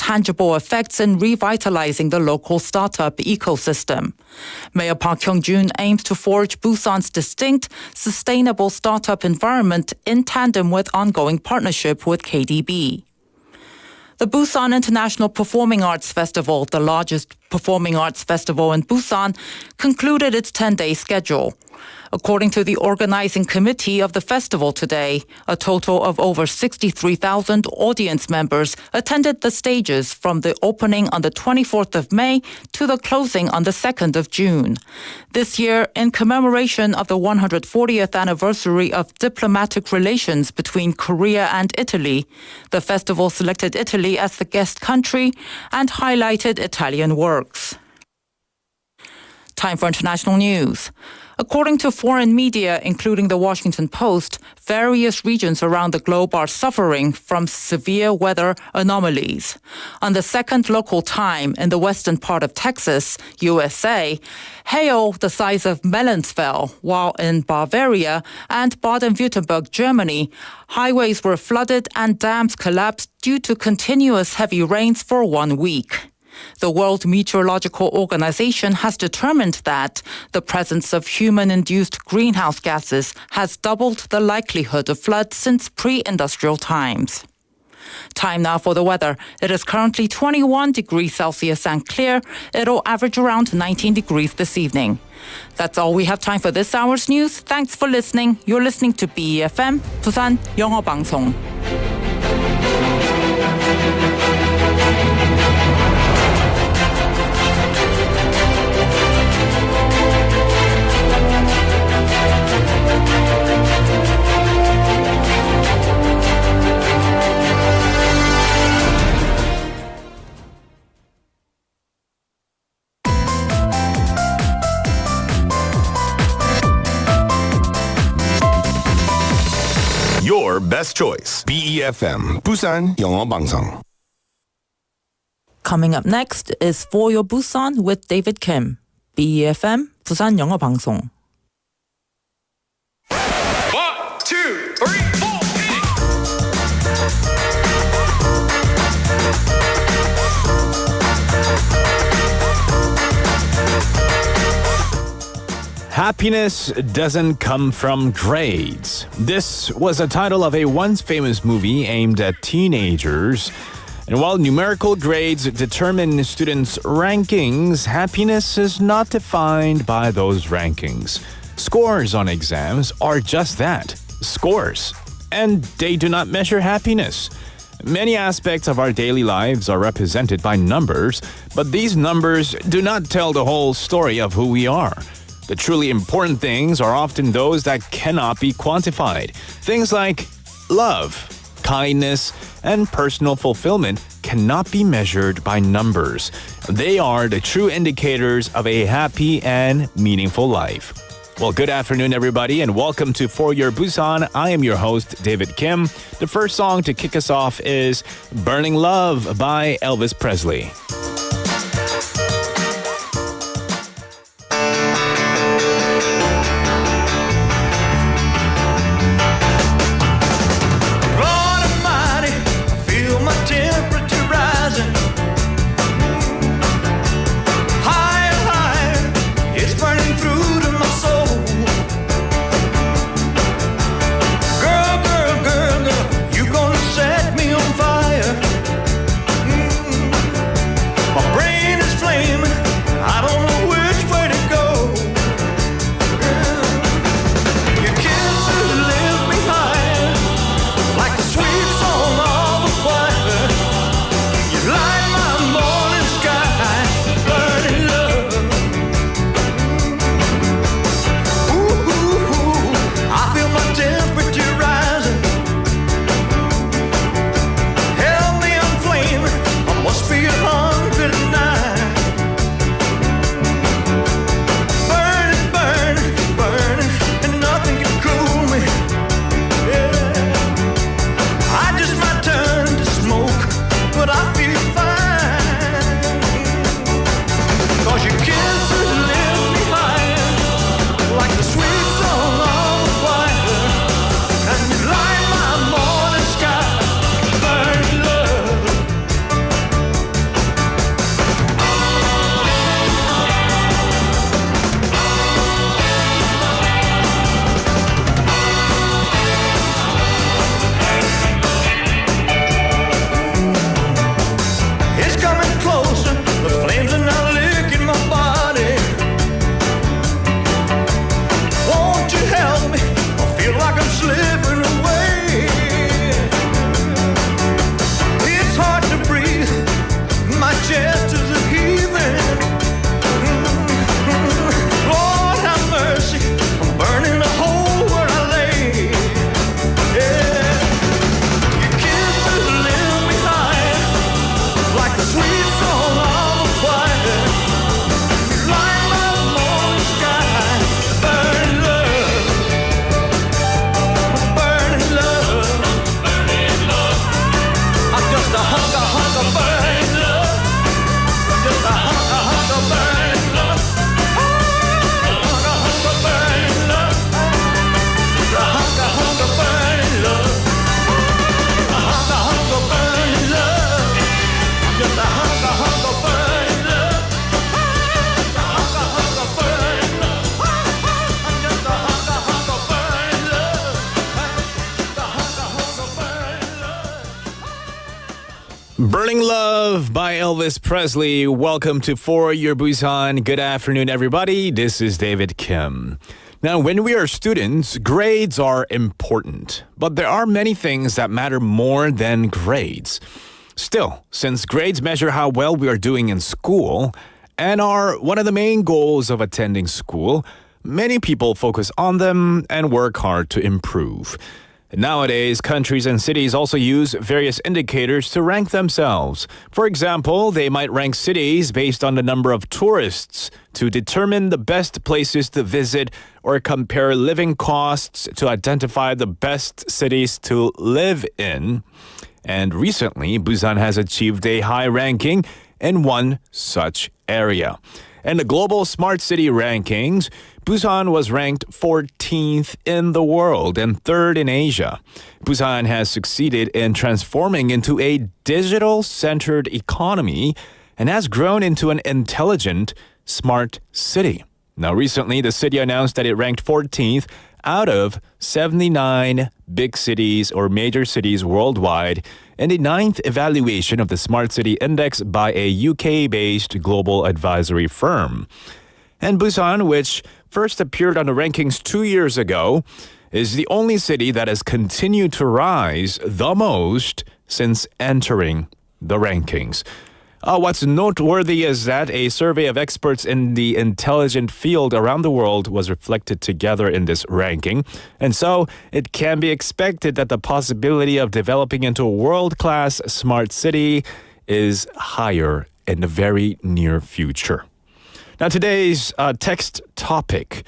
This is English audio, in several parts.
tangible effects in revitalizing the local startup ecosystem. Mayor Park Hyung-jun aims to forge Busan's distinct, sustainable startup environment in tandem with ongoing partnership with KDB. The Busan International Performing Arts Festival, the largest performing arts festival in Busan, concluded its 10-day schedule. According to the organizing committee of the festival today, a total of over 63,000 audience members attended the stages from the opening on the 24th of May to the closing on the 2nd of June. This year, in commemoration of the 140th anniversary of diplomatic relations between Korea and Italy, the festival selected Italy as the guest country and highlighted Italian works. Time for international news. According to foreign media, including the Washington Post, various regions around the globe are suffering from severe weather anomalies. On the second local time in the western part of Texas, USA, hail the size of melons fell, while in Bavaria and Baden-Württemberg, Germany, highways were flooded and dams collapsed due to continuous heavy rains for 1 week. The World Meteorological Organization has determined that the presence of human-induced greenhouse gases has doubled the likelihood of floods since pre-industrial times. Time now for the weather. It is currently 21 degrees Celsius and clear. It'll average around 19 degrees this evening. That's all we have time for this hour's news. Thanks for listening. You're listening to BEFM, 부산영어방송. Your best choice. BEFM, 부산영어방송. Coming up next is For Your Busan with David Kim. BEFM, 부산영어방송. 1, 2, 3, 4. Happiness doesn't come from grades. This was a title of a once famous movie aimed at teenagers. And while numerical grades determine students' rankings, happiness is not defined by those rankings. Scores on exams are just that, scores. And they do not measure happiness. Many aspects of our daily lives are represented by numbers, but these numbers do not tell the whole story of who we are. The truly important things are often those that cannot be quantified. Things like love, kindness, and personal fulfillment cannot be measured by numbers. They are the true indicators of a happy and meaningful life. Well, good afternoon, everybody, and welcome to For Your Busan. I am your host, David Kim. The first song to kick us off is Burning Love by Elvis Presley. Love by Elvis Presley. Welcome to For Your Busan. Good afternoon, everybody. This is David Kim. Now, when we are students, grades are important, but there are many things that matter more than grades. Still, since grades measure how well we are doing in school and are one of the main goals of attending school, many people focus on them and work hard to improve. Nowadays, countries and cities also use various indicators to rank themselves. For example, they might rank cities based on the number of tourists to determine the best places to visit or compare living costs to identify the best cities to live in. And recently, Busan has achieved a high ranking in one such area. In the global smart city rankings, Busan was ranked 14th in the world and 3rd in Asia. Busan has succeeded in transforming into a digital-centered economy and has grown into an intelligent, smart city. Now, recently, the city announced that it ranked 14th out of 79 big cities or major cities worldwide in the 9th evaluation of the Smart City Index by a UK-based global advisory firm. And Busan, which first appeared on the rankings 2 years ago, is the only city that has continued to rise the most since entering the rankings. What's noteworthy is that a survey of experts in the intelligent field around the world was reflected together in this ranking. And so it can be expected that the possibility of developing into a world-class smart city is higher in the very near future. Now, today's text topic.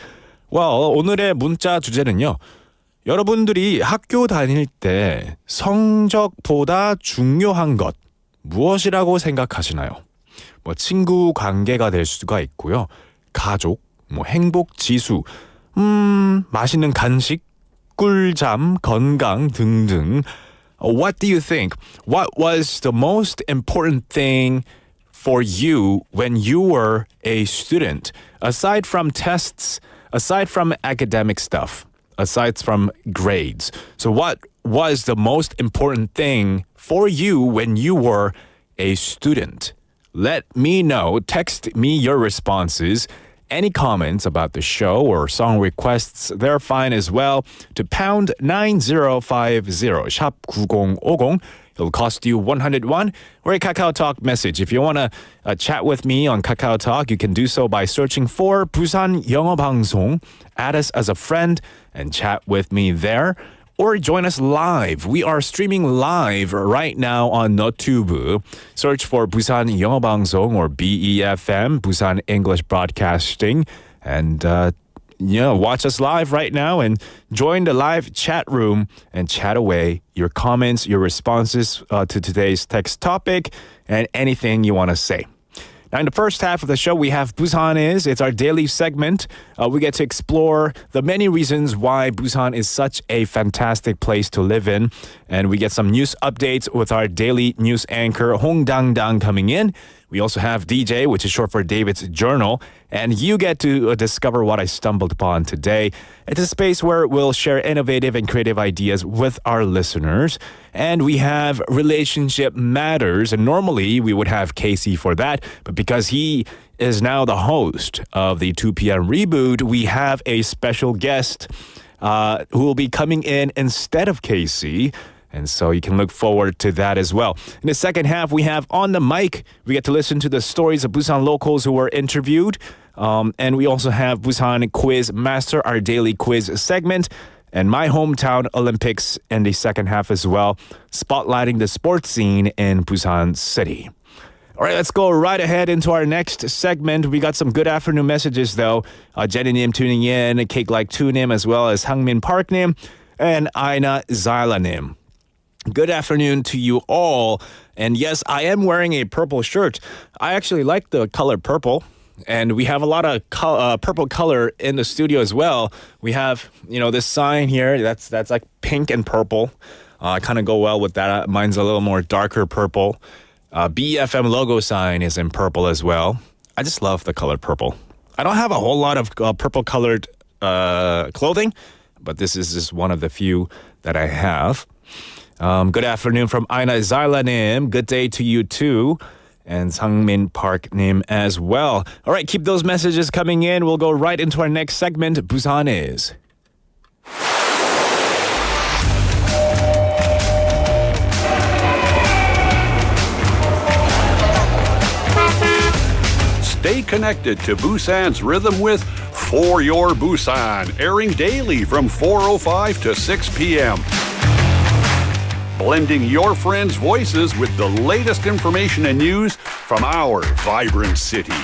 Well, 오늘의 문자 주제는요. 여러분들이 학교 다닐 때 성적보다 중요한 것 무엇이라고 생각하시나요? 친구 관계가 될 수가 있고요. 가족, 행복 지수, 맛있는 간식, 꿀잠, 건강 등등. What do you think? What was the most important thing for you when you were a student? Aside from tests, aside from academic stuff, aside from grades. So what was the most important thing for you when you were a student? Let me know. Text me your responses. Any comments about the show or song requests, they're fine as well. To pound 9050, 샵 9050. It'll cost you 101 or a Kakao Talk message. If you want to chat with me on Kakao Talk, you can do so by searching for 부산영어방송. Add us as a friend and chat with me there. Or join us live. We are streaming live right now on YouTube. Search for Busan 영어방송 or BEFM, Busan English Broadcasting. And watch us live right now and join the live chat room and chat away your comments, your responses to today's text topic, and anything you want to say. Now, in the first half of the show, we have Busan Is. It's our daily segment. We get to explore the many reasons why Busan is such a fantastic place to live in. And we get some news updates with our daily news anchor, Hong Dang coming in. We also have DJ, which is short for David's Journal. And you get to discover what I stumbled upon today. It's a space where we'll share innovative and creative ideas with our listeners. And we have Relationship Matters. And normally we would have Casey for that. But because he is now the host of the 2 p.m. reboot, we have a special guest who will be coming in instead of Casey. And so you can look forward to that as well. In the second half, we have On the Mic. We get to listen to the stories of Busan locals who were interviewed. And we also have Busan Quiz Master, our daily quiz segment. And My Hometown Olympics in the second half as well, spotlighting the sports scene in Busan City. All right, let's go right ahead into our next segment. We got some good afternoon messages, though. Jenny-nim tuning in, Cake Like Two-nim, as well as Hangmin Park-nim, and Aina Zyla-nim. Good afternoon to you all. And yes, I am wearing a purple shirt. I actually like the color purple. And we have a lot of purple color in the studio as well. We have, this sign here. That's like pink and purple. Kind of go well with that. Mine's a little more darker purple. BFM logo sign is in purple as well. I just love the color purple. I don't have a whole lot of purple colored clothing, but this is just one of the few that I have. Good afternoon from Aina Zarlanim. Good day to you too. And Sangmin Park Nim as well. All right, keep those messages coming in. We'll go right into our next segment, Busan Is. Stay connected to Busan's rhythm with For Your Busan, airing daily from 4:05 to 6 p.m. Blending your friends' voices with the latest information and news from our vibrant city.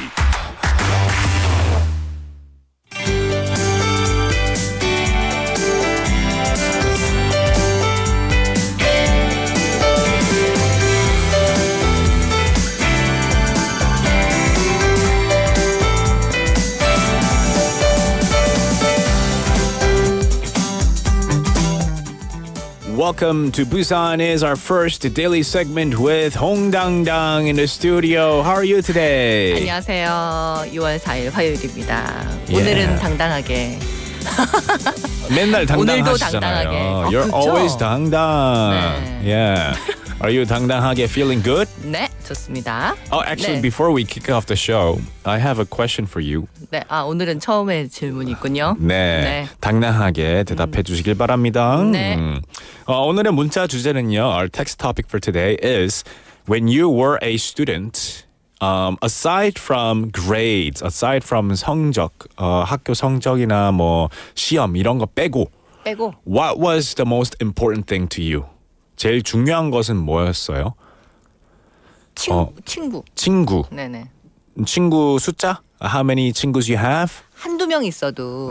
Welcome to Busan Is, our first daily segment with Hong Dang in the studio. How are you today? 안녕하세요. 6월 4일 화요일입니다. 오늘은 당당하게. 맨날 오늘도 당당하시잖아요. 당당하게. You're 그렇죠? always 당당. 네. Yeah. Are you 당당하게 feeling good? 네, 좋습니다. Oh, actually, 네. before we kick off the show, I have a question for you. 네, 오늘은 처음에 질문이 있군요. 네, 당당하게 대답해 주시길 바랍니다. 네. 오늘의 문자 주제는요. Our text topic for today is when you were a student. Aside from grades, aside from 성적, 학교 성적이나 뭐 시험 이런 거 빼고, what was the most important thing to you? 제일 중요한 것은 뭐였어요? 친구. 친구. 네네. 친구 숫자? How many 친구s you have? 한두 명 있어도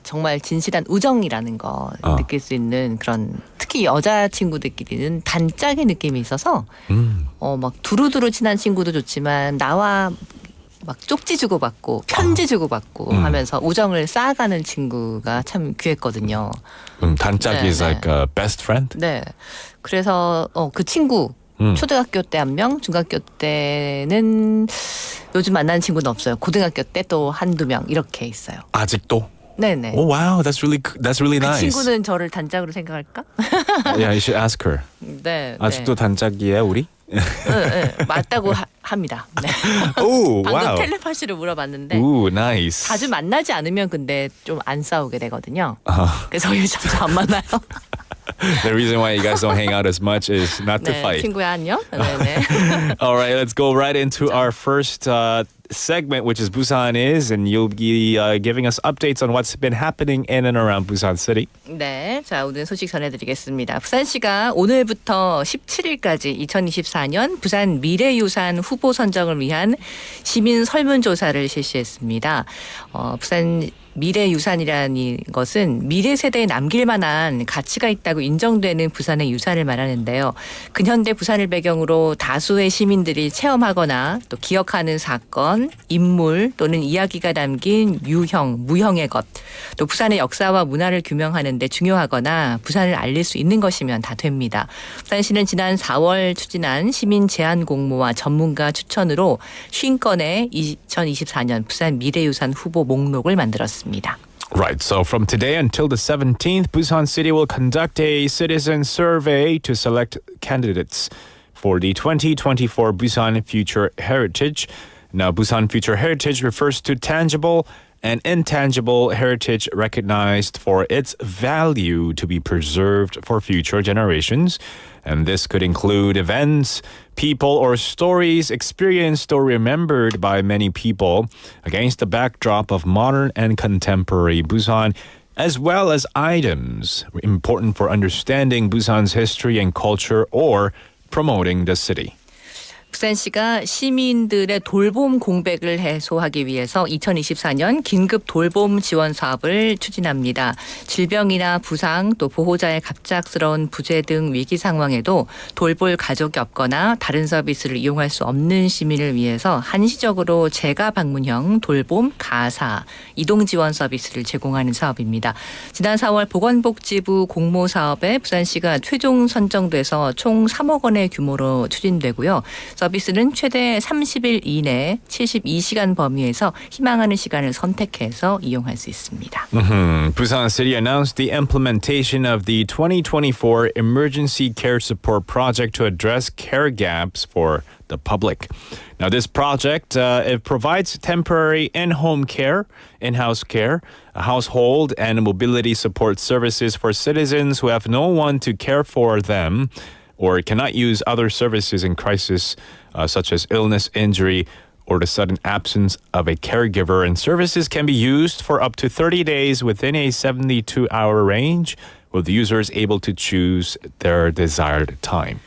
정말 진실한 우정이라는 거 느낄 수 있는 그런, 특히 여자 친구들끼리는 단짝의 느낌이 있어서 막 두루두루 친한 친구도 좋지만 나와 막 쪽지 주고받고 편지 주고받고 하면서 우정을 쌓아가는 친구가 참 귀했거든요. 단짝이 is like a best friend? 네. 그래서 그 친구 초등학교 때 한 명, 중학교 때는 요즘 만나는 친구는 없어요. 고등학교 때 또 한두 명 이렇게 있어요. 아직도? 네네. Oh wow, that's really 그 nice. 친구는 저를 단짝으로 생각할까? Yeah, you should ask her. 네. 아직도 단짝이에요, 우리? 네, 맞다고 합니다. 네. 오, 방금 wow. 텔레파시를 물어봤는데 Ooh, nice. 자주 만나지 않으면 근데 좀 안 싸우게 되거든요. 그래서 저희 자주 안 만나요. The reason why you guys don't hang out as much is not to 네, fight. 친구야 안녕. 네네. All right, let's go right into our first segment, which is Busan Is, and you'll be giving us updates on what's been happening in and around Busan City. 네, 자 오늘 소식 전해드리겠습니다. 부산시가 오늘부터 17일까지 2024년 부산 미래유산 후보 선정을 위한 시민 설문조사를 실시했습니다. 부산 미래유산이라는 것은 미래 세대에 남길 만한 가치가 있다고 인정되는 부산의 유산을 말하는데요. 근현대 부산을 배경으로 다수의 시민들이 체험하거나 또 기억하는 사건, 인물 또는 이야기가 담긴 유형, 무형의 것, 또 부산의 역사와 문화를 규명하는 데 중요하거나 부산을 알릴 수 있는 것이면 다 됩니다. 부산시는 지난 4월 추진한 시민 제안 공모와 전문가 추천으로 50건의 2024년 부산 미래유산 후보 목록을 만들었습니다. Right, so from today until the 17th, Busan City will conduct a citizen survey to select candidates for the 2024 Busan Future Heritage. Now, Busan Future Heritage refers to tangible and intangible heritage recognized for its value to be preserved for future generations. And this could include events, people, or stories experienced or remembered by many people against the backdrop of modern and contemporary Busan, as well as items important for understanding Busan's history and culture or promoting the city. 부산시가 시민들의 돌봄 공백을 해소하기 위해서 2024년 긴급 돌봄 지원 사업을 추진합니다. 질병이나 부상 또 보호자의 갑작스러운 부재 등 위기 상황에도 돌볼 가족이 없거나 다른 서비스를 이용할 수 없는 시민을 위해서 한시적으로 재가 방문형 돌봄 가사 이동 지원 서비스를 제공하는 사업입니다. 지난 4월 보건복지부 공모 사업에 부산시가 최종 선정돼서 총 3억 원의 규모로 추진되고요. 서비스는 최대 30일 이내 72시간 범위에서 희망하는 시간을 선택해서 이용할 수 있습니다. Busan City announced the implementation of the 2024 Emergency Care Support Project to address care gaps for the public. Now, this project it provides temporary in-home care, in-house care, household and mobility support services for citizens who have no one to care for them or cannot use other services in crisis, such as illness, injury, or the sudden absence of a caregiver. And services can be used for up to 30 days within a 72-hour range, with users able to choose their desired time.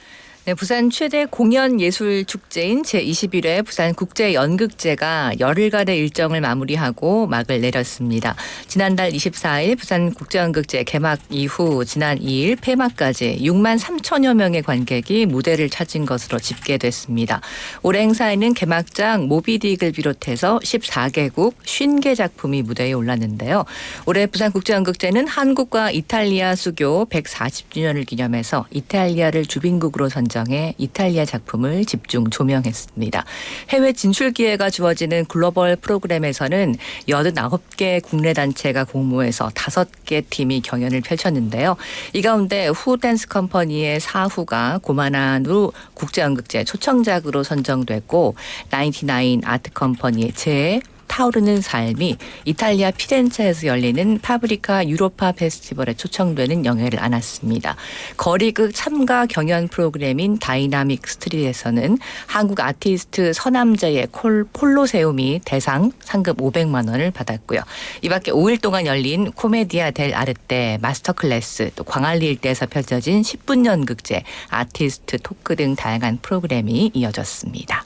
네, 부산 최대 공연 예술 축제인 제21회 부산국제연극제가 열흘간의 일정을 마무리하고 막을 내렸습니다. 지난달 24일 부산국제연극제 개막 이후 지난 2일 폐막까지 6만 3천여 명의 관객이 무대를 찾은 것으로 집계됐습니다. 올해 행사에는 개막작 모비딕을 비롯해서 14개국 50개 작품이 무대에 올랐는데요. 올해 부산국제연극제는 한국과 이탈리아 수교 140주년을 기념해서 이탈리아를 주빈국으로 선정해 이탈리아 작품을 집중 조명했습니다. 해외 진출 기회가 주어지는 글로벌 프로그램에서는 89개 국내 단체가 공모해서 5개 팀이 경연을 펼쳤는데요. 이 가운데 후 댄스 컴퍼니의 사후가 고만한루 국제연극제 초청작으로 선정됐고 99 아트 컴퍼니의 제 타오르는 삶이 이탈리아 피렌체에서 열리는 파브리카 유로파 페스티벌에 초청되는 영예를 안았습니다. 거리극 참가 경연 프로그램인 다이나믹 스트릿에서는 한국 아티스트 서남재의 콜로세움이 대상 상금 500만 원을 받았고요. 이 밖에 5일 동안 열린 코메디아 델 아르테 마스터 클래스, 또 광안리 일대에서 펼쳐진 10분 연극제, 아티스트 토크 등 다양한 프로그램이 이어졌습니다.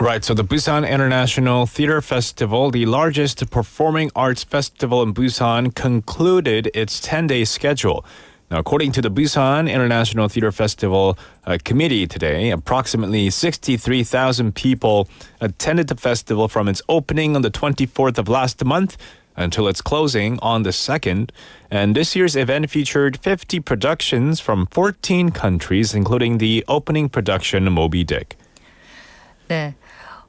Right, so the Busan International Theater Festival, the largest performing arts festival in Busan, concluded its 10-day schedule. Now, according to the Busan International Theater Festival committee today, approximately 63,000 people attended the festival from its opening on the 24th of last month until its closing on the 2nd. And this year's event featured 50 productions from 14 countries, including the opening production Moby Dick. 네.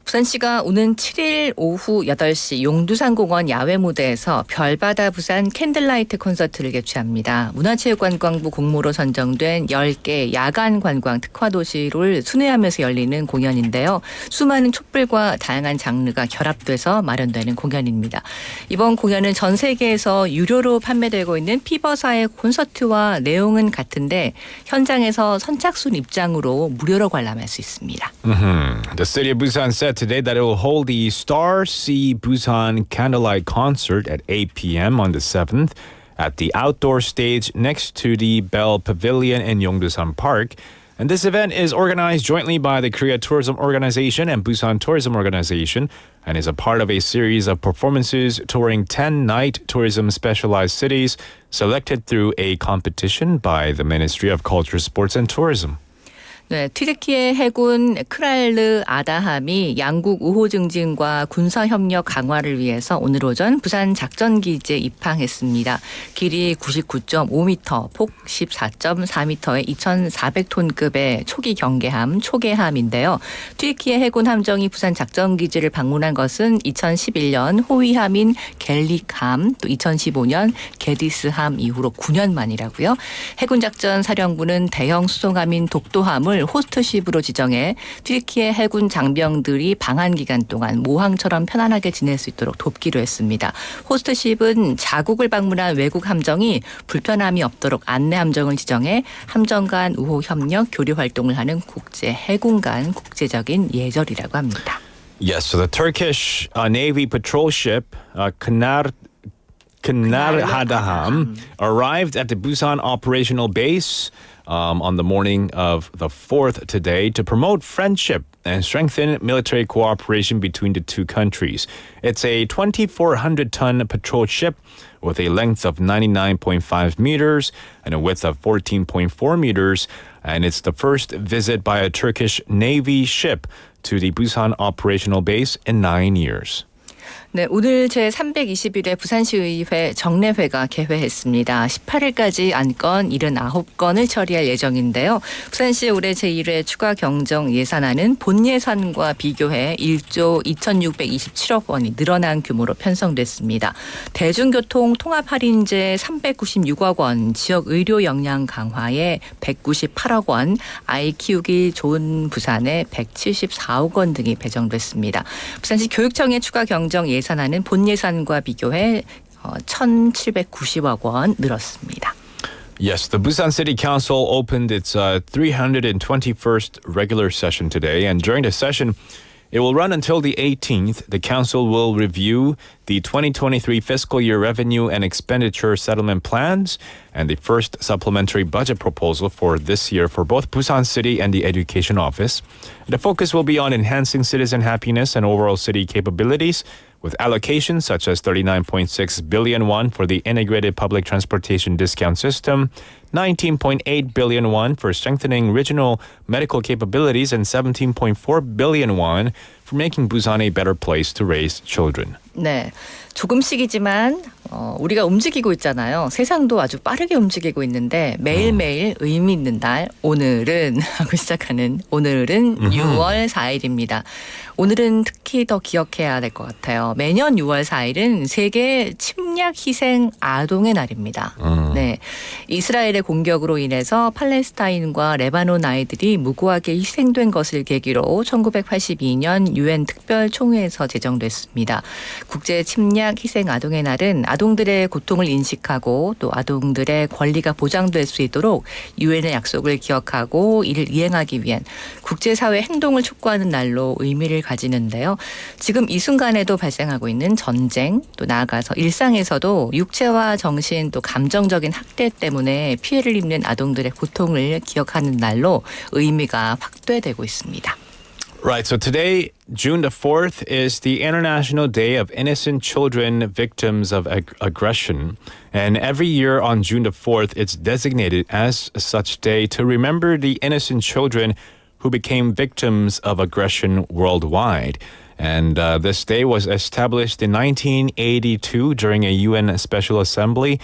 부산시가 오는 7일 오후 8시 용두산공원 야외 무대에서 별바다 부산 캔들라이트 콘서트를 개최합니다. 문화체육관광부 공모로 선정된 10개 야간 관광 특화도시를 순회하면서 열리는 공연인데요. 수많은 촛불과 다양한 장르가 결합돼서 마련되는 공연입니다. 이번 공연은 전 세계에서 유료로 판매되고 있는 피버사의 콘서트와 내용은 같은데 현장에서 선착순 입장으로 무료로 관람할 수 있습니다. The city of Busan said today that it will hold the Star Sea Busan Candlelight Concert at 8 p.m. on the 7th at the outdoor stage next to the Bell Pavilion in Yongdusan Park. And this event is organized jointly by the Korea Tourism Organization and Busan Tourism Organization and is a part of a series of performances touring 10 night tourism specialized cities selected through a competition by the Ministry of Culture, Sports and Tourism. 네, 튀르키예 해군 크랄르 아다함이 양국 우호 증진과 군사 협력 강화를 위해서 오늘 오전 부산 작전기지에 입항했습니다. 길이 99.5m, 폭 14.4m의 2,400톤급의 초기 경계함, 초계함인데요. 튀르키예 해군 함정이 부산 작전기지를 방문한 것은 2011년 호위함인 겔릭함, 또 2015년 게디스함 이후로 9년 만이라고요. 해군작전사령부는 대형 수송함인 독도함을 호스트십으로 지정해 튀르키예 해군 장병들이 방한 기간 동안 모항처럼 편안하게 지낼 수 있도록 돕기로 했습니다. 호스트십은 자국을 방문한 외국 함정이 불편함이 없도록 안내 함정을 지정해 함정 간 우호 협력 교류 활동을 하는 국제 해군 간 국제적인 예절이라고 합니다. Yes, so the Turkish Navy patrol ship Kınarhadaham arrived at the Busan operational base on the morning of the 4th today to promote friendship and strengthen military cooperation between the two countries. It's a 2,400-ton patrol ship with a length of 99.5 meters and a width of 14.4 meters, and it's the first visit by a Turkish Navy ship to the Busan operational base in 9 years. 네, 오늘 제321회 부산시의회 정례회가 개회했습니다. 18일까지 안건 79건을 처리할 예정인데요. 부산시 올해 제1회 추가 경정 예산안은 본 예산과 비교해 1조 2,627억 원이 늘어난 규모로 편성됐습니다. 대중교통 통합 할인제 396억 원, 지역 의료 역량 강화에 198억 원, 아이 키우기 좋은 부산에 174억 원 등이 배정됐습니다. 부산시 교육청의 추가 경정 예산안은 본 예산과 비교해 1,790억 원 늘었습니다. Yes, the Busan City Council opened its 321st regular session today, and during the session, it will run until the 18th. The council will review the 2023 fiscal year revenue and expenditure settlement plans and the first supplementary budget proposal for this year for both Busan City and the Education Office. The focus will be on enhancing citizen happiness and overall city capabilities, with allocations such as 39.6 billion won for the integrated public transportation discount system, 19.8 billion won for strengthening regional medical capabilities, and 17.4 billion won for making Busan a better place to raise children. 네, 조금씩이지만 우리가 움직이고 있잖아요. 세상도 아주 빠르게 움직이고 있는데 매일매일 의미 있는 날 오늘은 하고 시작하는 오늘은 6월 4일입니다. 오늘은 특히 더 기억해야 될 것 같아요. 매년 6월 4일은 세계 침략 희생 아동의 날입니다. 네, 이스라엘의 공격으로 인해서 팔레스타인과 레바논 아이들이 무고하게 희생된 것을 계기로 1982년 유엔 특별총회에서 제정됐습니다. 국제 침략 희생 아동의 날은 아동들의 고통을 인식하고 또 아동들의 권리가 보장될 수 있도록 유엔의 약속을 기억하고 이를 이행하기 위한 국제사회 행동을 촉구하는 날로 의미를 가지는데요. 지금 이 순간에도 발생하고 있는 전쟁, 또 나아가서 일상에서도 육체와 정신 또 감정적인 학대 때문에 피해를 입는 아동들의 고통을 기억하는 날로 의미가 확대되고 있습니다. Right, so today, June the 4th, is the International Day of Innocent Children Victims of Aggression. And every year on June the 4th, it's designated as such day to remember the innocent children who became victims of aggression worldwide. And this day was established in 1982 during a UN Special Assembly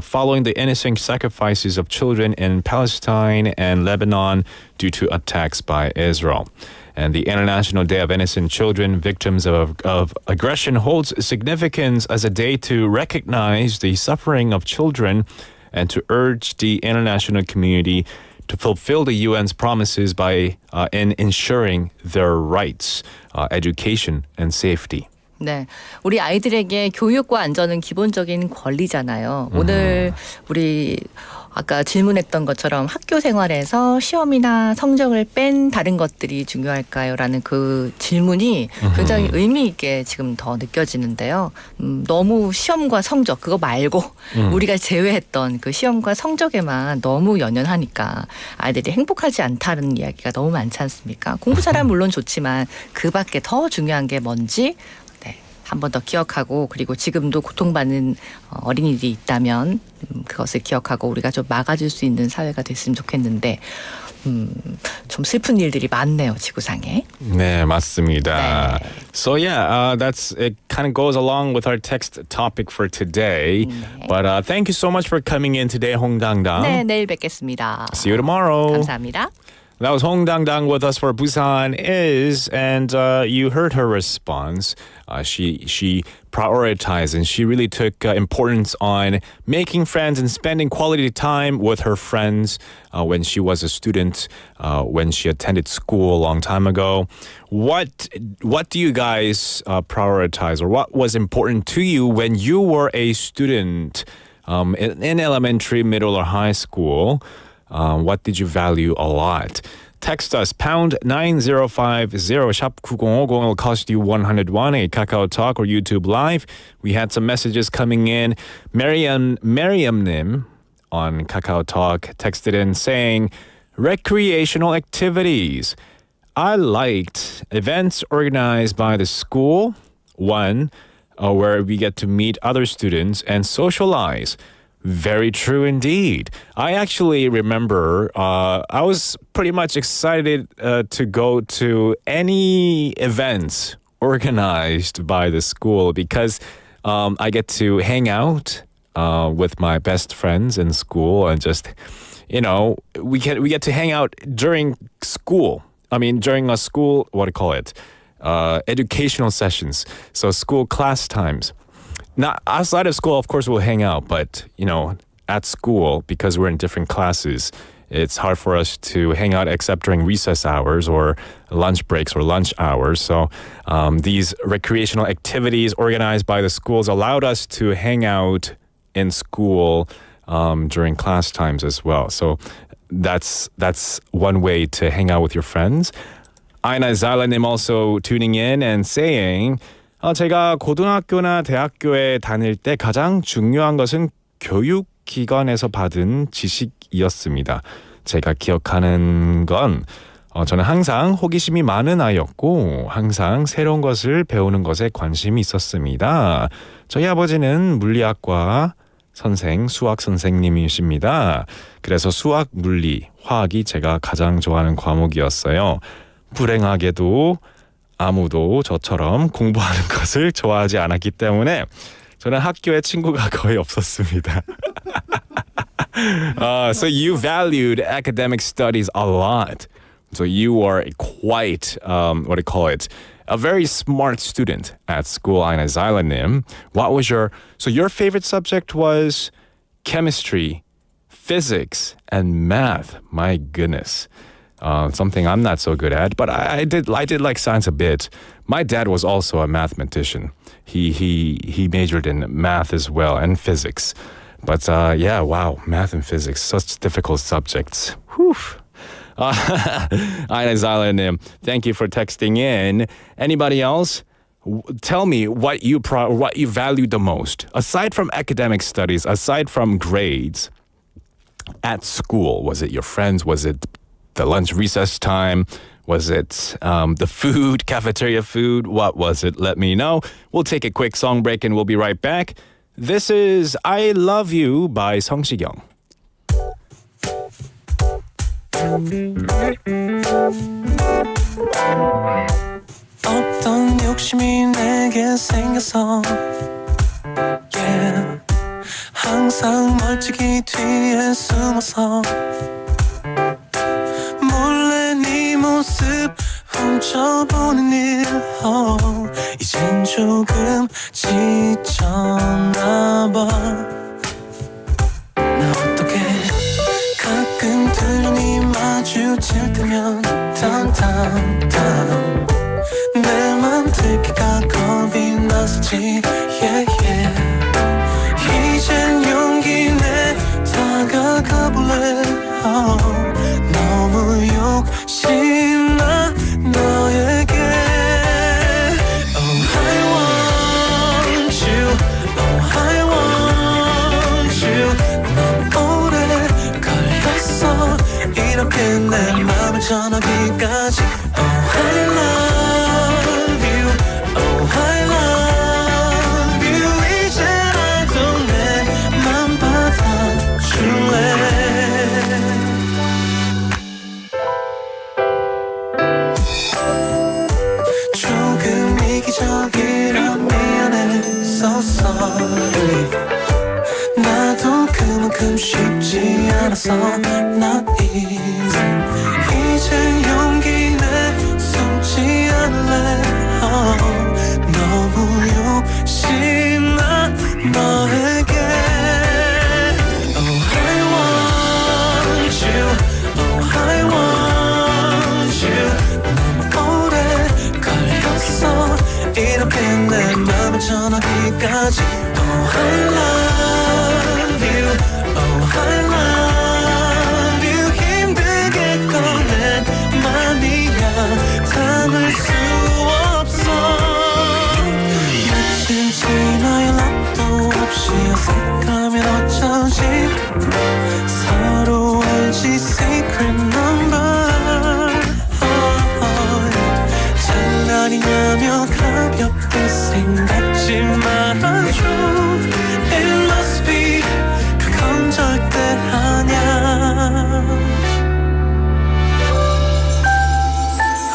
following the innocent sacrifices of children in Palestine and Lebanon due to attacks by Israel. And the International Day of Innocent Children Victims of Aggression holds significance as a day to recognize the suffering of children and to urge the international community to fulfill the UN's promises by in ensuring their rights, education, and safety. 네, 우리 아이들에게 교육과 안전은 기본적인 권리잖아요. 오늘 우리 아까 질문했던 것처럼 학교 생활에서 시험이나 성적을 뺀 다른 것들이 중요할까요? 라는 그 질문이 굉장히 의미 있게 지금 더 느껴지는데요. 너무 시험과 성적 그거 말고 우리가 제외했던 그 시험과 성적에만 너무 연연하니까 아이들이 행복하지 않다는 이야기가 너무 많지 않습니까? 공부 잘하면 물론 좋지만 그 밖에 더 중요한 게 뭔지 한 번 더 기억하고 그리고 지금도 고통받는 어린이들이 있다면 그것을 기억하고 우리가 좀 막아줄 수 있는 사회가 됐으면 좋겠는데 좀 슬픈 일들이 많네요, 지구상에. 네, 맞습니다. 네. So yeah, it kind of goes along with our text topic for today. 네. But thank you so much for coming in today, 홍당당. 네, 내일 뵙겠습니다. See you tomorrow. 감사합니다. That was Hong Dang with us for Busan Is, and you heard her response. She prioritized and she really took importance on making friends and spending quality time with her friends when she was a student, when she attended school a long time ago. What do you guys prioritize, or what was important to you when you were a student in elementary, middle, or high school? What did you value a lot? Text us pound 9050 샵 9050 will cost you 101 a Kakao Talk or YouTube Live. We had some messages coming in. Miriam on Kakao Talk texted in saying recreational activities. I liked events organized by the school. One, where we get to meet other students and socialize. Very true indeed. I actually remember I was pretty much excited to go to any events organized by the school because I get to hang out with my best friends in school and just, we get to hang out during school. I mean, during a school, what do you call it? Educational sessions. So school class times. Not outside of school, of course, we'll hang out, but, at school, because we're in different classes, it's hard for us to hang out except during recess hours or lunch breaks or lunch hours. So these recreational activities organized by the schools allowed us to hang out in school during class times as well. So that's one way to hang out with your friends. Aina Zalanim also tuning in and saying, 제가 고등학교나 대학교에 다닐 때 가장 중요한 것은 교육기관에서 받은 지식이었습니다. 제가 기억하는 건 저는 항상 호기심이 많은 아이였고 항상 새로운 것을 배우는 것에 관심이 있었습니다. 저희 아버지는 물리학과 수학 선생님이십니다. 그래서 수학, 물리, 화학이 제가 가장 좋아하는 과목이었어요. 불행하게도 아무도 저처럼 공부하는 것을 좋아하지 않았기 때문에 저는 학교에 친구가 거의 없었습니다. So you valued academic studies a lot. So you are quite, a very smart student at school, Aina Zylanim. So your favorite subject was chemistry, physics, and math. My goodness. Something I'm not so good at, but I did like science a bit. My dad was also a mathematician. He majored in math as well and physics. But wow, math and physics, such difficult subjects. Whew. Aina Zalanim, thank you for texting in. Anybody else? Tell me what you valued the most, aside from academic studies, aside from grades. At school, was it your friends? Was it the lunch recess time? Was it the food, cafeteria food? What was it? Let me know. We'll take a quick song break and we'll be right back. This is I Love You by 성시경. 어떤 욕심이 내게 생겨서 yeah. 항상 멀찍이 뒤에 숨어서 몰래 네 모습 훔쳐보는 일 이젠 조금 지쳤나 봐. 나 어떻게 가끔 둘이 마주칠 때면 down 내 맘 들키가 겁이 나서지 yeah. 이젠 용기 내 다가가 볼래 너무 욕심나 너에게 Oh I want you Oh I want you 너무 오래 걸렸어 이렇게 내 맘을 전하기까지 Oh I love you Oh I love you 이제 나도 내 맘 받아줄래 저기라 미안해 So sorry 나도 그만큼 쉽지 않아서 Not easy 이제 용기 내 숨지 않을래 너무 욕심나 너에게 Oh I want you Oh I want you 너무 오래 걸렸어 이렇게 내 맘을 전하기까지 Oh I love you Oh I love you 힘들게 꺼낸 맘이야 담을 수 없어 며칠 지나 연락도 없이 어색하면 어쩌지 서로 알지 secret number 장난이냐며 가볍게 생각지 말아줘 It must be 그건 절대 아냐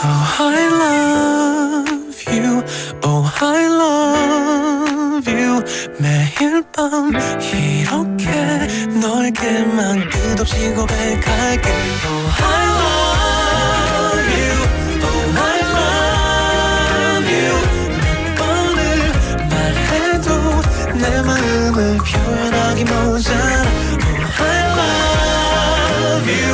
Oh I love you 매일 밤 이렇게 너에게만 끝없이 고백할게 Oh I love you Oh I love you 몇 번을 말해도 내 마음을 표현하기 모자라 Oh I love you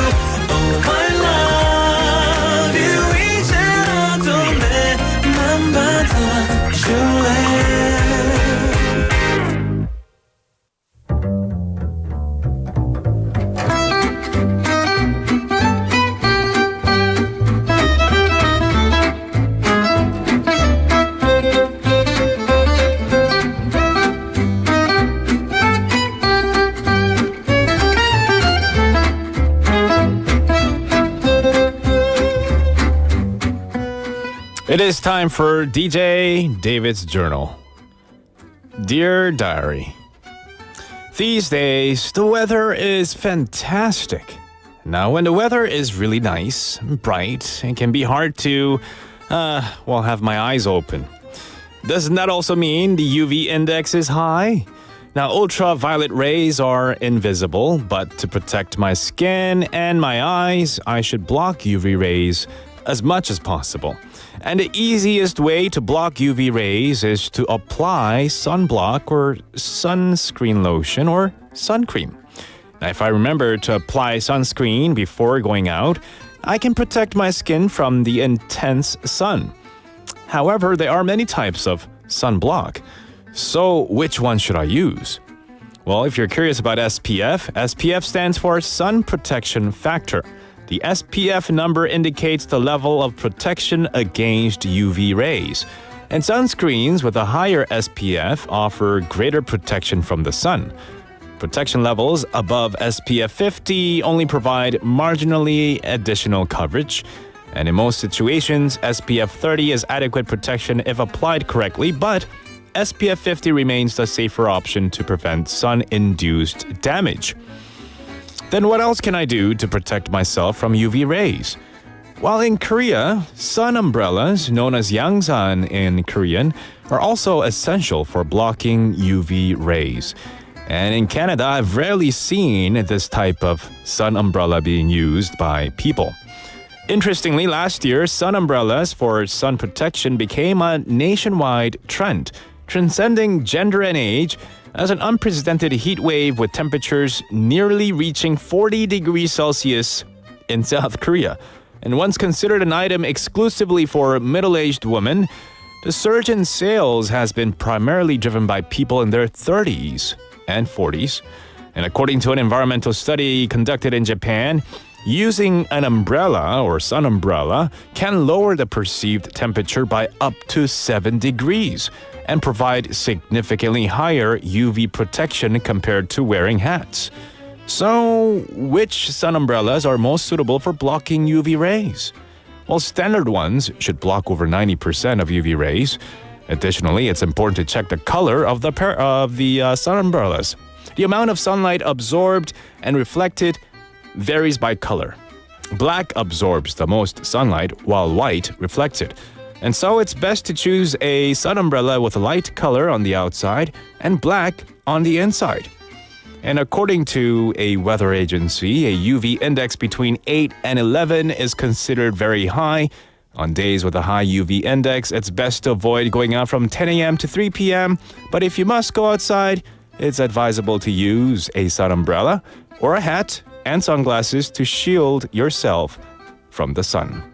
Oh I love you 이제라도 내 맘 받아줄래 It is time for DJ David's Journal. Dear Diary, these days the weather is fantastic. Now when the weather is really nice, bright, it can be hard to, have my eyes open. Doesn't that also mean the UV index is high? Now ultraviolet rays are invisible, but to protect my skin and my eyes, I should block UV rays as much as possible. And the easiest way to block UV rays is to apply sunblock or sunscreen lotion or sun cream. Now, if I remember to apply sunscreen before going out, I can protect my skin from the intense sun. However, there are many types of sunblock. So, which one should I use? Well, if you're curious about SPF, SPF stands for Sun Protection Factor. The SPF number indicates the level of protection against UV rays. And sunscreens with a higher SPF offer greater protection from the sun. Protection levels above SPF 50 only provide marginally additional coverage. And in most situations, SPF 30 is adequate protection if applied correctly, but SPF 50 remains the safer option to prevent sun-induced damage. Then what else can I do to protect myself from UV rays? While in Korea, sun umbrellas, known as yangsan in Korean, are also essential for blocking UV rays. And in Canada, I've rarely seen this type of sun umbrella being used by people. Interestingly, last year, sun umbrellas for sun protection became a nationwide trend, transcending gender and age, as an unprecedented heat wave with temperatures nearly reaching 40 degrees Celsius in South Korea. And once considered an item exclusively for middle-aged women, the surge in sales has been primarily driven by people in their 30s and 40s. And according to an environmental study conducted in Japan, using an umbrella or sun umbrella can lower the perceived temperature by up to 7 degrees. And provide significantly higher UV protection compared to wearing hats. So, which sun umbrellas are most suitable for blocking UV rays? Well, standard ones should block over 90% of UV rays. Additionally, it's important to check the color of the sun umbrellas. The amount of sunlight absorbed and reflected varies by color. Black absorbs the most sunlight, while white reflects it. And so it's best to choose a sun umbrella with a light color on the outside and black on the inside. And according to a weather agency, a UV index between 8 and 11 is considered very high. On days with a high UV index, it's best to avoid going out from 10 a.m. to 3 p.m. But if you must go outside, it's advisable to use a sun umbrella or a hat and sunglasses to shield yourself from the sun.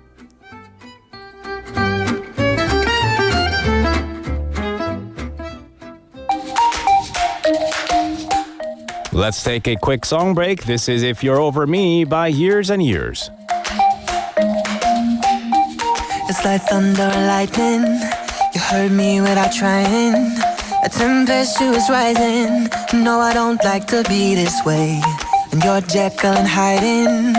Let's take a quick song break. This is If You're Over Me by Years and Years. It's like thunder and lightning. You heard me without trying. A tempestuous rising. No, I don't like to be this way. And you're Jekyll and hiding.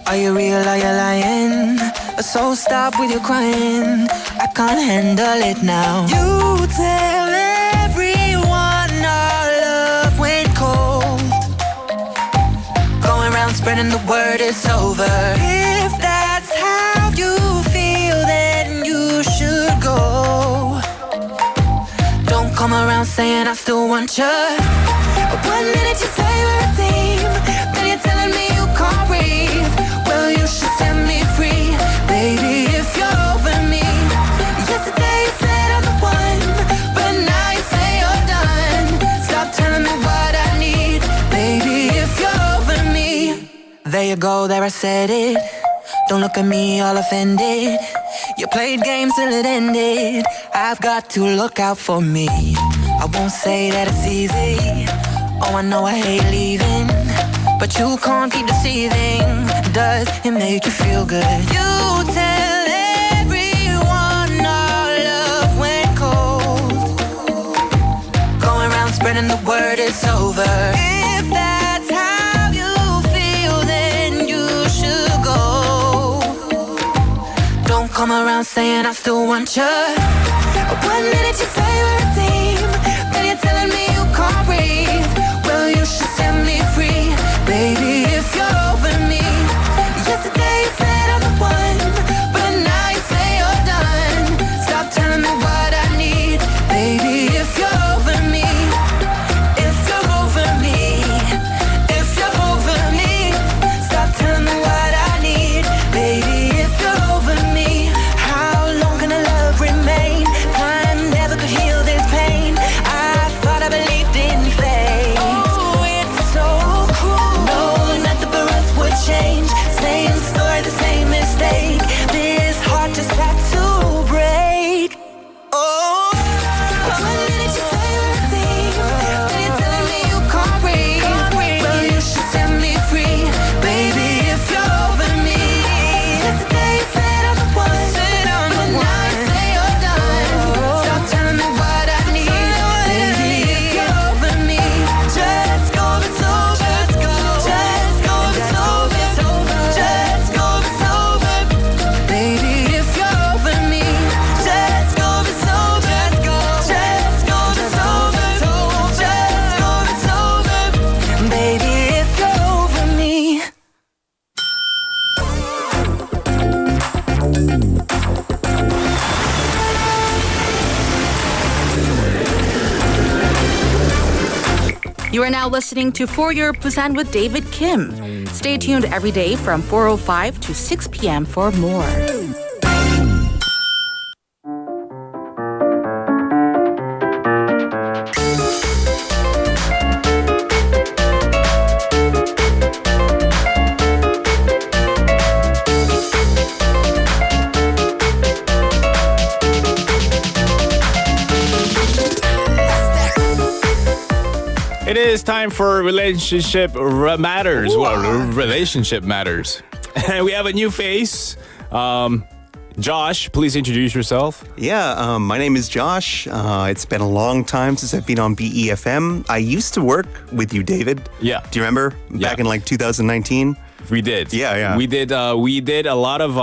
Are you real, are you lying? So stop with your crying. I can't handle it now. You tell everyone our love went cold. Going around spreading the word it's over. If that's how you feel, then you should go. Don't come come around saying I still want you. 1 minute you say we're a team, then you're telling me you can't breathe. Well, you should set me free, baby, if you're over me. Yesterday you said I'm the one, but now you say you're done. Stop telling me what I need, baby, if you're over me. There you go, there I said it. Don't look at me all offended. You played games till it ended. I've got to look out for me. I won't say that it's easy. Oh, I know I hate leaving, but you can't keep deceiving. Does it make you feel good? You tell everyone our love went cold. Going around spreading the word it's over. If that's how you feel, then you should go. Don't come around saying I still want you. 1 minute you say we're a team, then you're telling me you can't breathe. Well, you should set me free, baby, if you're over me. Yesterday you said I'm the one, but now you say you're done. Stop telling me what I need, baby, if you're over me. If you're over me, if you're over me. Stop telling me what I need, baby, if you're over me. How long can the love remain? Time never could heal this pain. I thought I believed in fate. Oh, it's so cruel. No, nothing for us would change. Same story, the same mistake. This heart just had to break. Oh, 1 minute you say we're a team, then you're telling me you can't breathe. Well, you should set me free, baby, if you're over me. Yesterday you said I'm the one, but now you say you're done. Stop telling me what I need, baby, if you're over me. Just go, it's over. Just go, it's over. Just go, it's over. Baby, if you're over me. Just go, it's over. Just go, it's over. Just go, it's over. Baby, if you're over me. You are now listening to For Your Busan with David Kim. Stay tuned every day from 4:05 to 6 p.m. for more. It is time for relationship matters. Well, relationship matters. And we have a new face. Josh, please introduce yourself. Yeah, my name is Josh. It's been a long time since I've been on BEFM. I used to work with you, David. Yeah. Do you remember? Back in like 2019? We did. Yeah. We did a lot of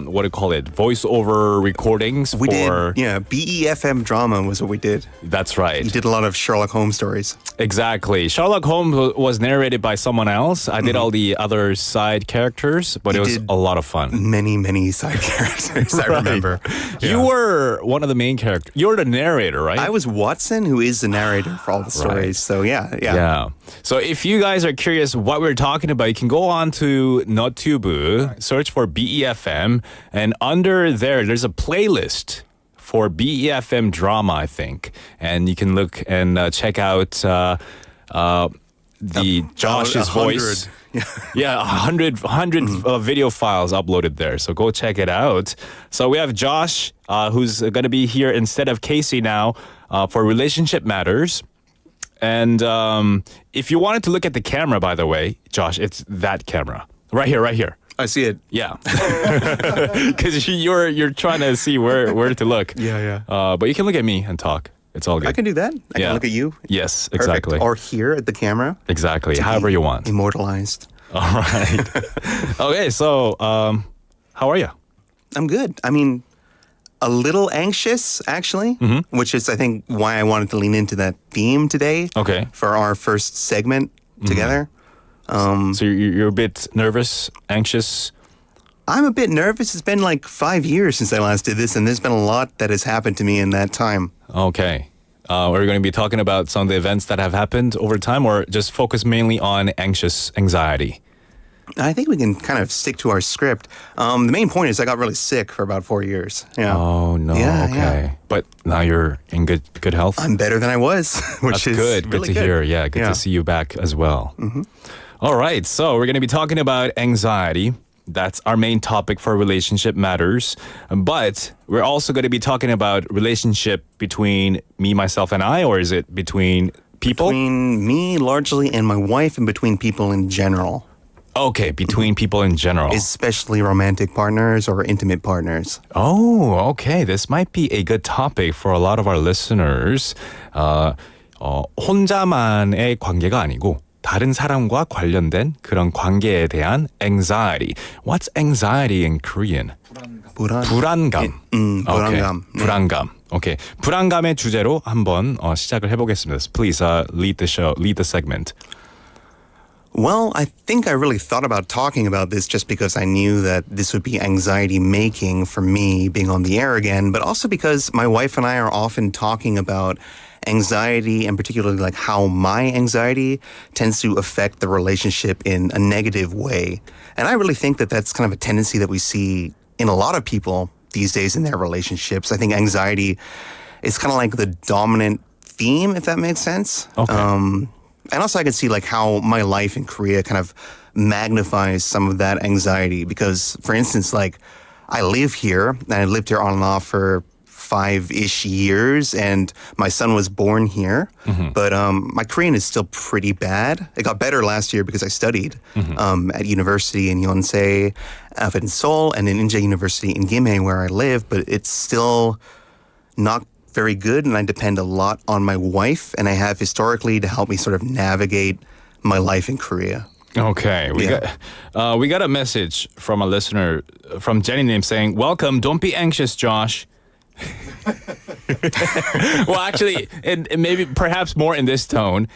what do you call it? Voiceover recordings We did. Yeah, BEFM drama was what we did. That's right. We did a lot of Sherlock Holmes stories. Exactly. Sherlock Holmes was narrated by someone else. I did all the other side characters, but You it was did a lot of fun. Many side characters, I remember. You were one of the main characters. You're the narrator, right? I was Watson, who is the narrator for all the stories. So yeah. Yeah. So if you guys are curious what we're talking about, you can go on to Notubu, search for BEFM, and under there's a playlist for BEFM drama, I think. And you can look and check out the Josh's 100. voice. Yeah, 100 video files uploaded there. So go check it out. So we have Josh, who's going to be here instead of Casey now for Relationship Matters. And if you wanted to look at the camera, by the way, Josh, it's that camera. Right here. I see it. Yeah. Because you're trying to see where to look. Yeah. But you can look at me and talk. It's all good. I can do that. I can look at you. Yes, Perfect. exactly. Or here at the camera. Exactly. However you want. Immortalized. All right. Okay, so how are you? I'm good. I mean, a little anxious, actually, which is, I think, why I wanted to lean into that theme today. Okay. For our first segment together. So you're a bit nervous, anxious? I'm a bit nervous. It's been like 5 years since I last did this, and there's been a lot that has happened to me in that time. Okay. We're going to be talking about some of the events that have happened over time, or just focus mainly on anxiety. I think we can kind of stick to our script. The main point is I got really sick for about 4 years. Yeah. Oh no. Yeah, okay. yeah. But now you're in good health. I'm better than I was, which That's is good. really Good to hear. Yeah. Good to see you back as well. All right. So we're going to be talking about anxiety. That's our main topic for Relationship Matters. But we're also going to be talking about relationship between me, myself, and I, or is it between people? Between me largely and my wife, and between people in general. Okay, between people in general. Especially romantic partners or intimate partners. Oh, okay. This might be a good topic for a lot of our listeners. 혼자만의 관계가 아니고 다른 사람과 관련된 그런 관계에 대한 anxiety. What's anxiety in Korean? 불안감. 불안감. Okay. 불안감. Okay. 불안감의 주제로 한번 시작을 해보겠습니다. Please lead the segment. Well, I think I really thought about talking about this just because I knew that this would be anxiety making for me being on the air again, but also because my wife and I are often talking about anxiety and particularly like how my anxiety tends to affect the relationship in a negative way. And I really think that that's kind of a tendency that we see in a lot of people these days in their relationships. I think anxiety is kind of like the dominant theme, if that makes sense. Okay. And also I can see like how my life in Korea kind of magnifies some of that anxiety because, for instance, like I live here and I lived here on and off for 5-ish years and my son was born here. But my Korean is still pretty bad. It got better last year because I studied at university in Yonsei, in Seoul, and in Inje University in Gimhae where I live, but it's still not very good, and I depend a lot on my wife, and I have historically to help me sort of navigate my life in Korea. Okay, we got a message from a listener from Jenny name saying, "Welcome, don't be anxious, Josh." Well, actually, it maybe perhaps more in this tone.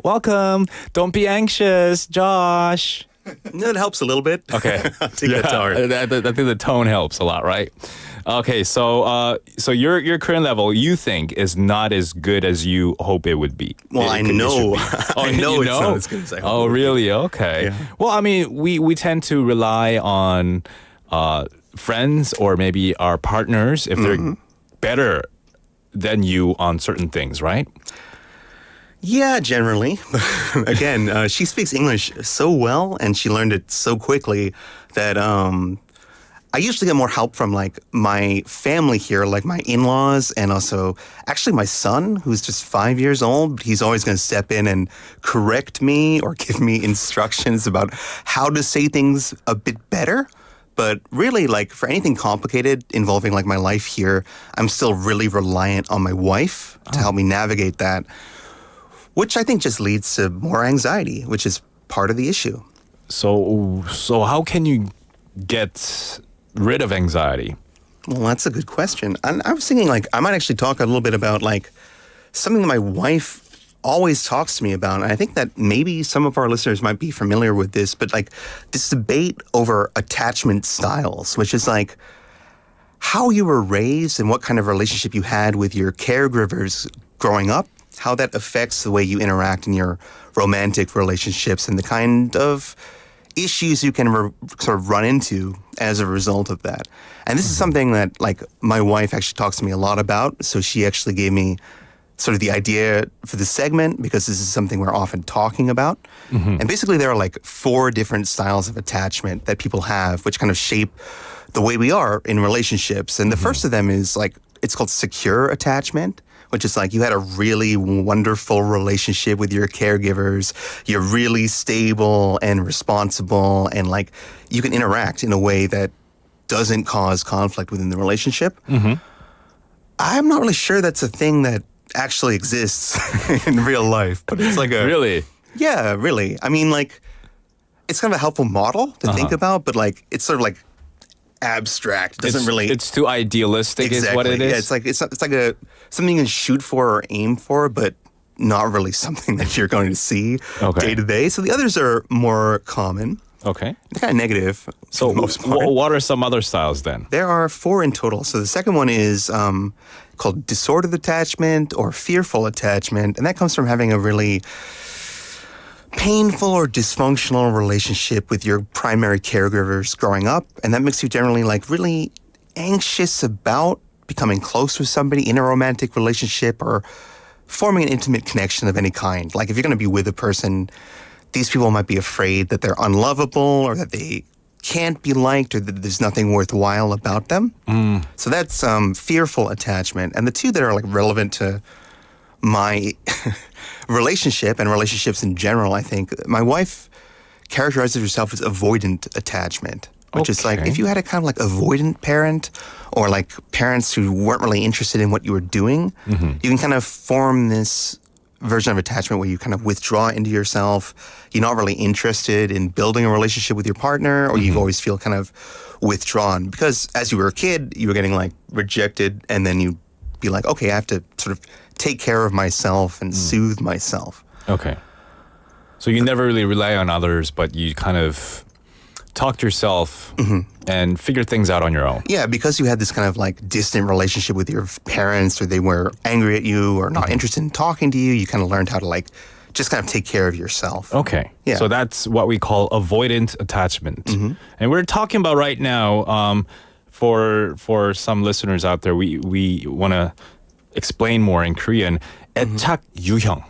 Welcome, don't be anxious, Josh. It helps a little bit. Okay, Take that to heart. I think the tone helps a lot, right? Okay, so your current level you think is not as good as you hope it would be. Well, I know. I know it's not as good as I hope. Oh, really? Okay. Yeah. Well, I mean, we tend to rely on friends or maybe our partners if they're better than you on certain things, right? Yeah, generally. Again, she speaks English so well and she learned it so quickly that I usually get more help from like my family here, like my in-laws and also actually my son who's just 5 years old. He's always going to step in and correct me or give me instructions about how to say things a bit better. But really, like for anything complicated involving like my life here, I'm still really reliant on my wife to help me navigate that, which I think just leads to more anxiety, which is part of the issue. So how can you get rid of anxiety? Well, that's a good question. And I was thinking like I might actually talk a little bit about like something that my wife always talks to me about. And I think that maybe some of our listeners might be familiar with this, but like this debate over attachment styles, which is like how you were raised and what kind of relationship you had with your caregivers growing up, how that affects the way you interact in your romantic relationships and the kind of issues you can sort of run into as a result of that. And this is something that like my wife actually talks to me a lot about. So she actually gave me sort of the idea for this segment because this is something we're often talking about. And basically there are like 4 different styles of attachment that people have, which kind of shape the way we are in relationships. And the first of them is like, it's called secure attachment, which is like you had a really wonderful relationship with your caregivers. You're really stable and responsible and like you can interact in a way that doesn't cause conflict within the relationship. I'm not really sure that's a thing that actually exists in real life, but it's like a... Really? Yeah, really. I mean, like, it's kind of a helpful model to think about, but like, it's sort of like abstract. It doesn't really... It's too idealistic is what it is? Yeah, it's like a something you can shoot for or aim for, but not really something that you're going to see day to day. So the others are more common. Okay. They're kind of negative. So for the most part. what are some other styles then? There are 4 in total. So the second one is called disordered attachment or fearful attachment. And that comes from having a really painful or dysfunctional relationship with your primary caregivers growing up. And that makes you generally like really anxious about becoming close with somebody in a romantic relationship or forming an intimate connection of any kind. Like if you're going to be with a person, these people might be afraid that they're unlovable or that they can't be liked or that there's nothing worthwhile about them. So that's fearful attachment. And the two that are like relevant to my relationship and relationships in general, I think my wife characterizes herself as avoidant attachment, which is like if you had a kind of like avoidant parent or like parents who weren't really interested in what you were doing, you can kind of form this version of attachment where you kind of withdraw into yourself. You're not really interested in building a relationship with your partner, or you always feel kind of withdrawn because as you were a kid, you were getting like rejected, and then you'd be like, okay, I have to sort of take care of myself and soothe myself. Okay. So you never really rely on others, but you kind of talk to yourself and figure things out on your own. Yeah, because you had this kind of like distant relationship with your parents, or they were angry at you or not interested in talking to you, you kind of learned how to like just kind of take care of yourself. Okay. Yeah. So that's what we call avoidant attachment. And we're talking about right now, for some listeners out there, we want to explain more in Korean. 애착 유형.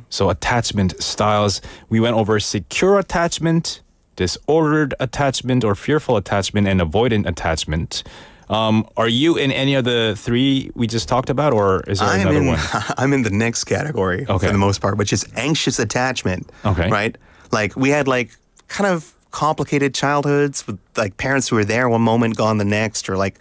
So attachment styles. We went over secure attachment, disordered attachment or fearful attachment, and avoidant attachment. Are you in any of the three we just talked about, or is there another one? I'm in the next category for the most part, which is anxious attachment. Okay. Right? Like we had like kind of complicated childhoods with like parents who were there one moment, gone the next, or like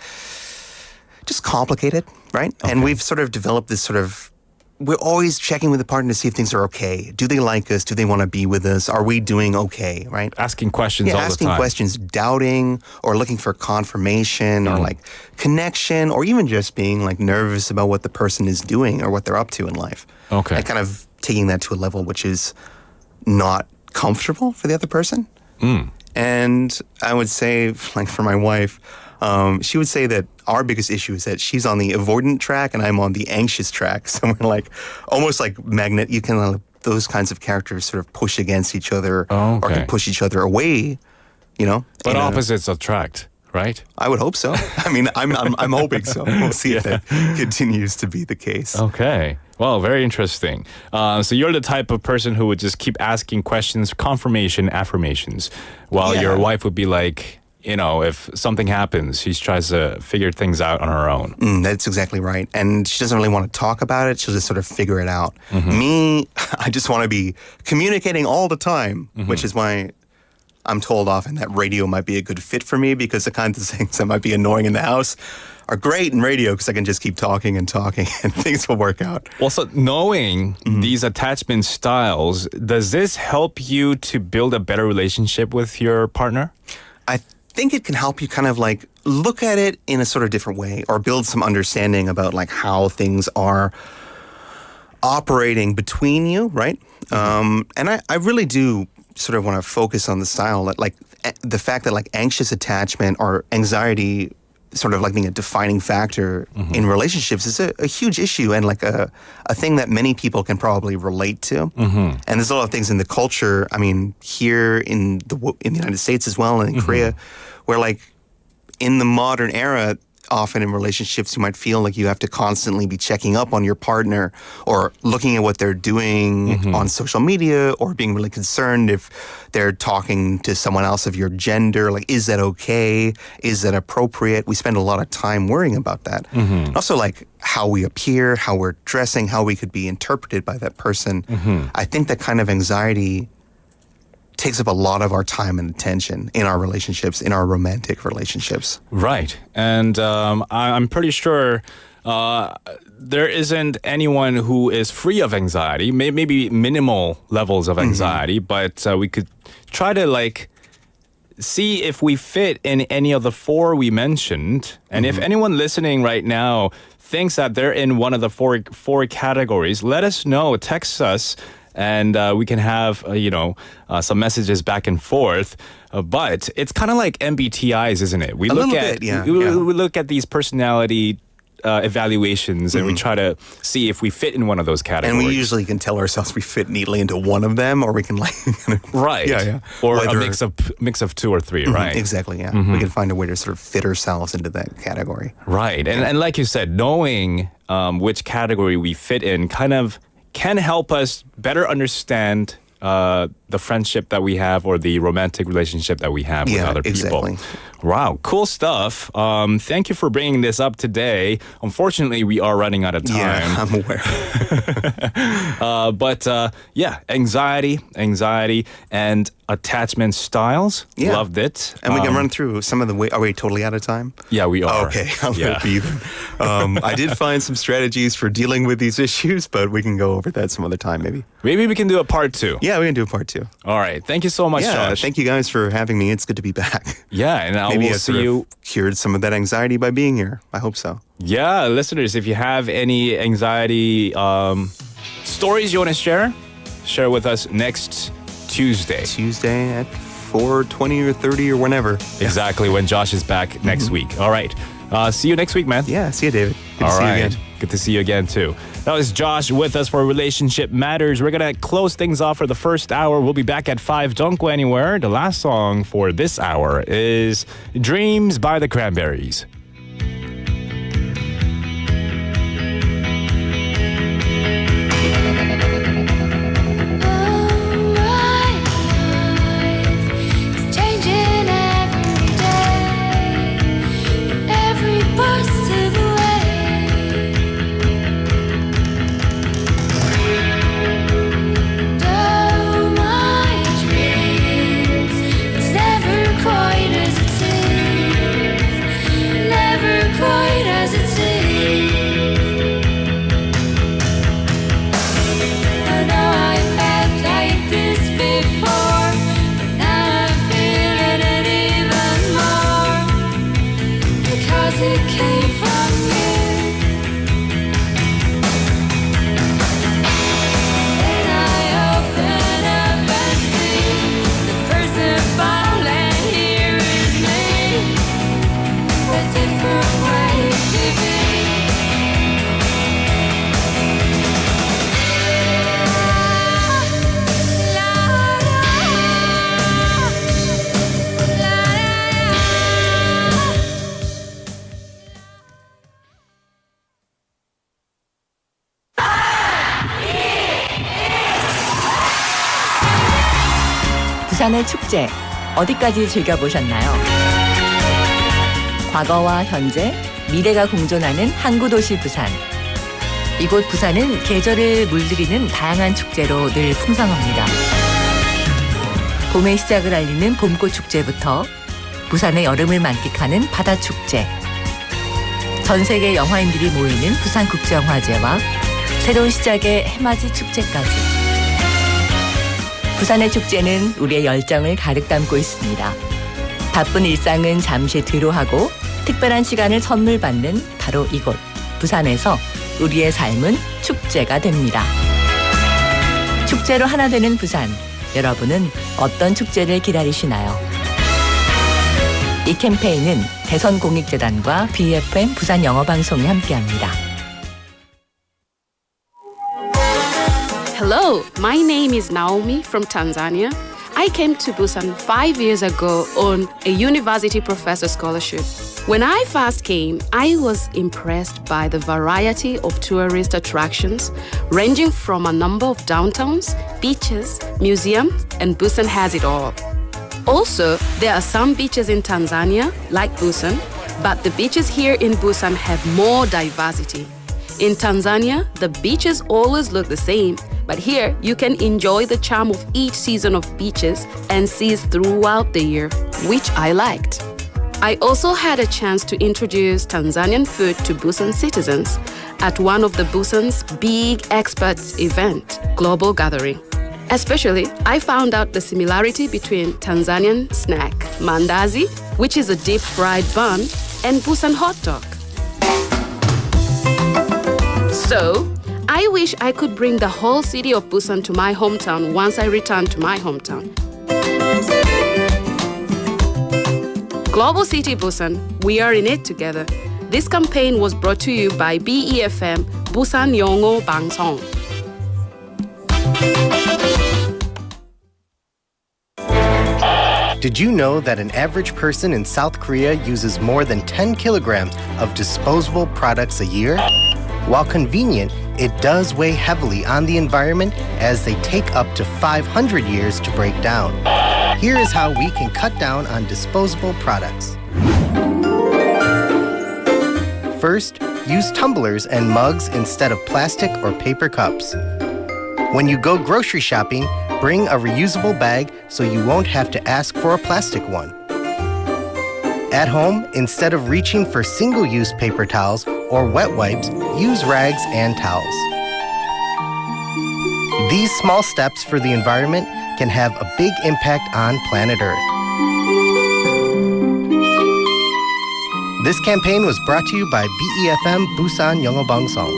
just complicated, right? And we've sort of developed this sort of, we're always checking with the partner to see if things are okay. Do they like us? Do they want to be with us? Are we doing okay, right? Asking questions all the time. Asking questions, doubting, or looking for confirmation or like connection, or even just being like nervous about what the person is doing or what they're up to in life. Okay. And kind of taking that to a level which is not comfortable for the other person. And I would say, like for my wife, she would say that our biggest issue is that she's on the avoidant track and I'm on the anxious track. So we're like almost like magnet. You can those kinds of characters sort of push against each other or can push each other away. You know, but opposites attract, right? I would hope so. I mean, I'm hoping so. We'll see if that continues to be the case. Okay. Well, very interesting. So you're the type of person who would just keep asking questions, confirmation, affirmations, while your wife would be like, you know, if something happens, she tries to figure things out on her own. That's exactly right. And she doesn't really want to talk about it. She'll just sort of figure it out. Me, I just want to be communicating all the time, which is why I'm told often that radio might be a good fit for me, because the kinds of things that might be annoying in the house are great in radio because I can just keep talking and talking and things will work out. Well, so knowing these attachment styles, does this help you to build a better relationship with your partner? I think it can help you kind of like look at it in a sort of different way, or build some understanding about like how things are operating between you, right? And I really do sort of want to focus on the style that like the fact that like anxious attachment or anxiety sort of like being a defining factor in relationships is a huge issue, and like a thing that many people can probably relate to. And there's a lot of things in the culture, I mean, here in the United States as well, and in Korea, where like in the modern era, often in relationships, you might feel like you have to constantly be checking up on your partner or looking at what they're doing on social media, or being really concerned if they're talking to someone else of your gender. Like, is that okay? Is that appropriate? We spend a lot of time worrying about that. Also, like how we appear, how we're dressing, how we could be interpreted by that person. I think that kind of anxiety takes up a lot of our time and attention in our relationships, in our romantic relationships. Right. And I'm pretty sure there isn't anyone who is free of anxiety, maybe minimal levels of anxiety, but we could try to like see if we fit in any of the four we mentioned. And if anyone listening right now thinks that they're in one of the four categories, let us know, text us, and we can have, some messages back and forth. But it's kind of like MBTIs, isn't it? We look at these personality evaluations and we try to see if we fit in one of those categories. And we usually can tell ourselves we fit neatly into one of them, or we can right. Yeah. Or Whether, a mix of two or three, right? Exactly, yeah. We can find a way to sort of fit ourselves into that category. Right. And like you said, knowing which category we fit in kind of can help us better understand the friendship that we have or the romantic relationship that we have with other people. Exactly. Wow, cool stuff. Thank you for bringing this up today. Unfortunately, we are running out of time. Yeah, I'm aware. But anxiety, and attachment styles. Yeah. Loved it. And we can run through some of the way. Are we totally out of time? Yeah, we are. Okay, I'll let it be then. I did find some strategies for dealing with these issues, but we can go over that some other time, maybe. Maybe we can do a part 2. Yeah, we can do a part 2. All right. Thank you so much, Josh. Thank you guys for having me. It's good to be back. Yeah, and I Maybe will I see sort you. of cured some of that anxiety by being here. I hope so. Yeah, listeners, if you have any anxiety stories you want to share with us next Tuesday. Tuesday at 4:20 or 30 or whenever. Exactly, when Josh is back next week. All right. See you next week, man. Yeah, see you, David. Good to see you again. Good to see you again, too. That was Josh with us for Relationship Matters. We're going to close things off for the first hour. We'll be back at 5. Don't go anywhere. The last song for this hour is Dreams by the Cranberries. 부산의 축제 어디까지 즐겨보셨나요? 과거와 현재, 미래가 공존하는 항구도시 부산. 이곳 부산은 계절을 물들이는 다양한 축제로 늘 풍성합니다. 봄의 시작을 알리는 봄꽃 축제부터 부산의 여름을 만끽하는 바다 축제, 전 세계 영화인들이 모이는 부산국제영화제와 새로운 시작의 해맞이 축제까지. 부산의 축제는 우리의 열정을 가득 담고 있습니다. 바쁜 일상은 잠시 뒤로 하고 특별한 시간을 선물 받는 바로 이곳 부산에서 우리의 삶은 축제가 됩니다. 축제로 하나 되는 부산, 여러분은 어떤 축제를 기다리시나요? 이 캠페인은 대선공익재단과 BFM 부산영어방송이 함께합니다. Hello, my name is Naomi from Tanzania. I came to Busan 5 years ago on a university professor scholarship. When I first came, I was impressed by the variety of tourist attractions, ranging from a number of downtowns, beaches, museums, and Busan has it all. Also, there are some beaches in Tanzania, like Busan, but the beaches here in Busan have more diversity. In Tanzania, the beaches always look the same, but here you can enjoy the charm of each season of beaches and seas throughout the year, which I liked. I also had a chance to introduce Tanzanian food to Busan citizens at one of the Busan's big experts event, Global Gathering. Especially, I found out the similarity between Tanzanian snack, mandazi, which is a deep-fried bun, and Busan hot dog. So, I wish I could bring the whole city of Busan to my hometown once I return to my hometown. Global City Busan, we are in it together. This campaign was brought to you by BEFM, 부산영어방송. Did you know that an average person in South Korea uses more than 10 kilograms of disposable products a year? While convenient, it does weigh heavily on the environment as they take up to 500 years to break down. Here is how we can cut down on disposable products. First, use tumblers and mugs instead of plastic or paper cups. When you go grocery shopping, bring a reusable bag so you won't have to ask for a plastic one. At home, instead of reaching for single-use paper towels or wet wipes, use rags and towels. These small steps for the environment can have a big impact on planet Earth. This campaign was brought to you by BEFM Busan 영어방송.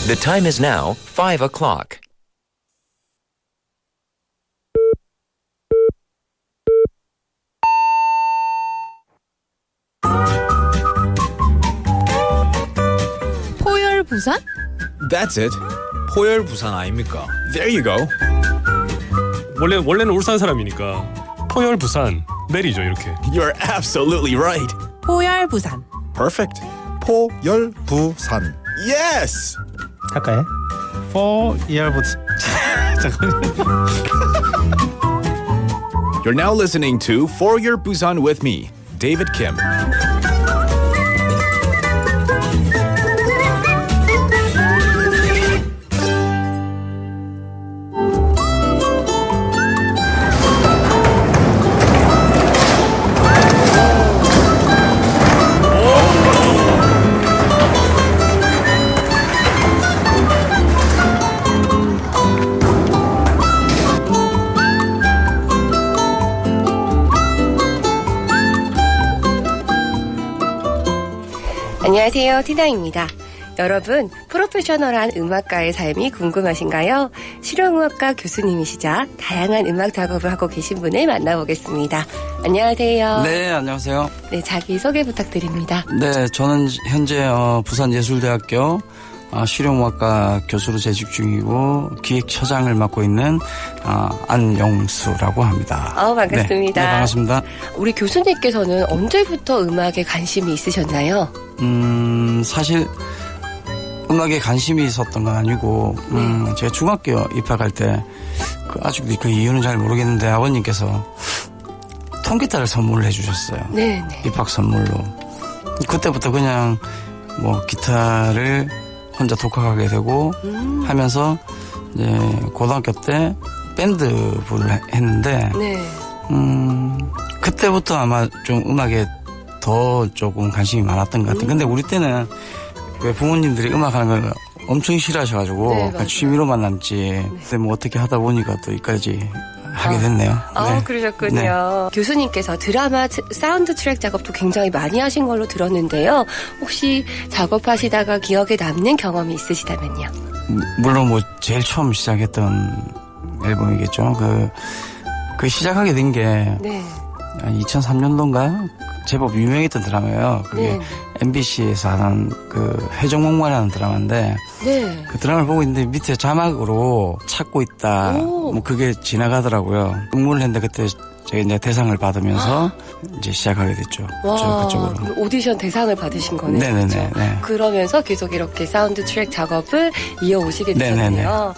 The time is now 5 o'clock. 포열 부산? That's it. 포열 부산 아닙니까? There you go. 원래는 울산 사람이니까 포열 부산 내리죠 이렇게. You're absolutely right. 포열 부산. Perfect. 포열 부산. Yes. 할까요? 포열 부산. You're now listening to For Your Busan with me, David Kim. 안녕하세요. 티나입니다. 여러분, 프로페셔널한 음악가의 삶이 궁금하신가요? 실용음악가 교수님이시자 다양한 음악 작업을 하고 계신 분을 만나보겠습니다. 안녕하세요. 네, 안녕하세요. 네, 자기 소개 부탁드립니다. 네, 저는 현재 부산예술대학교 실용음악가 교수로 재직 중이고 기획처장을 맡고 있는 안영수라고 합니다. 반갑습니다. 네, 반갑습니다. 우리 교수님께서는 언제부터 음악에 관심이 있으셨나요? 사실 음악에 관심이 있었던 건 아니고 제가 중학교 입학할 때 아직도 그 이유는 잘 모르겠는데 아버님께서 통기타를 선물을 해주셨어요. 네. 입학 선물로. 그때부터 그냥 기타를 혼자 독학하게 되고 하면서 이제 고등학교 때 밴드 부를 했는데 그때부터 아마 좀 음악에 더 조금 관심이 많았던 것 같아요. 근데 우리 때는 왜 부모님들이 음악하는 걸 엄청 싫어하셔가지고 그냥 취미로만 남지. 근데 어떻게 하다 보니까 또 여기까지 하게 됐네요. 네. 그러셨군요. 네. 교수님께서 드라마 사운드 트랙 작업도 굉장히 많이 하신 걸로 들었는데요. 혹시 작업하시다가 기억에 남는 경험이 있으시다면요? 물론 제일 처음 시작했던 앨범이겠죠. 그 시작하게 된 게 2003년도인가 제법 유명했던 드라마예요. 그게 MBC에서 하는 그 해적목마라는 드라마인데 그 드라마를 보고 있는데 밑에 자막으로 찾고 있다. 그게 지나가더라고요. 응모를 했는데 그때 제가 이제 대상을 받으면서 이제 시작하게 됐죠. 그쪽으로. 오디션 대상을 받으신 거네요. 네네네. 그렇죠? 네. 그러면서 계속 이렇게 사운드 트랙 작업을 이어오시게 되셨네요.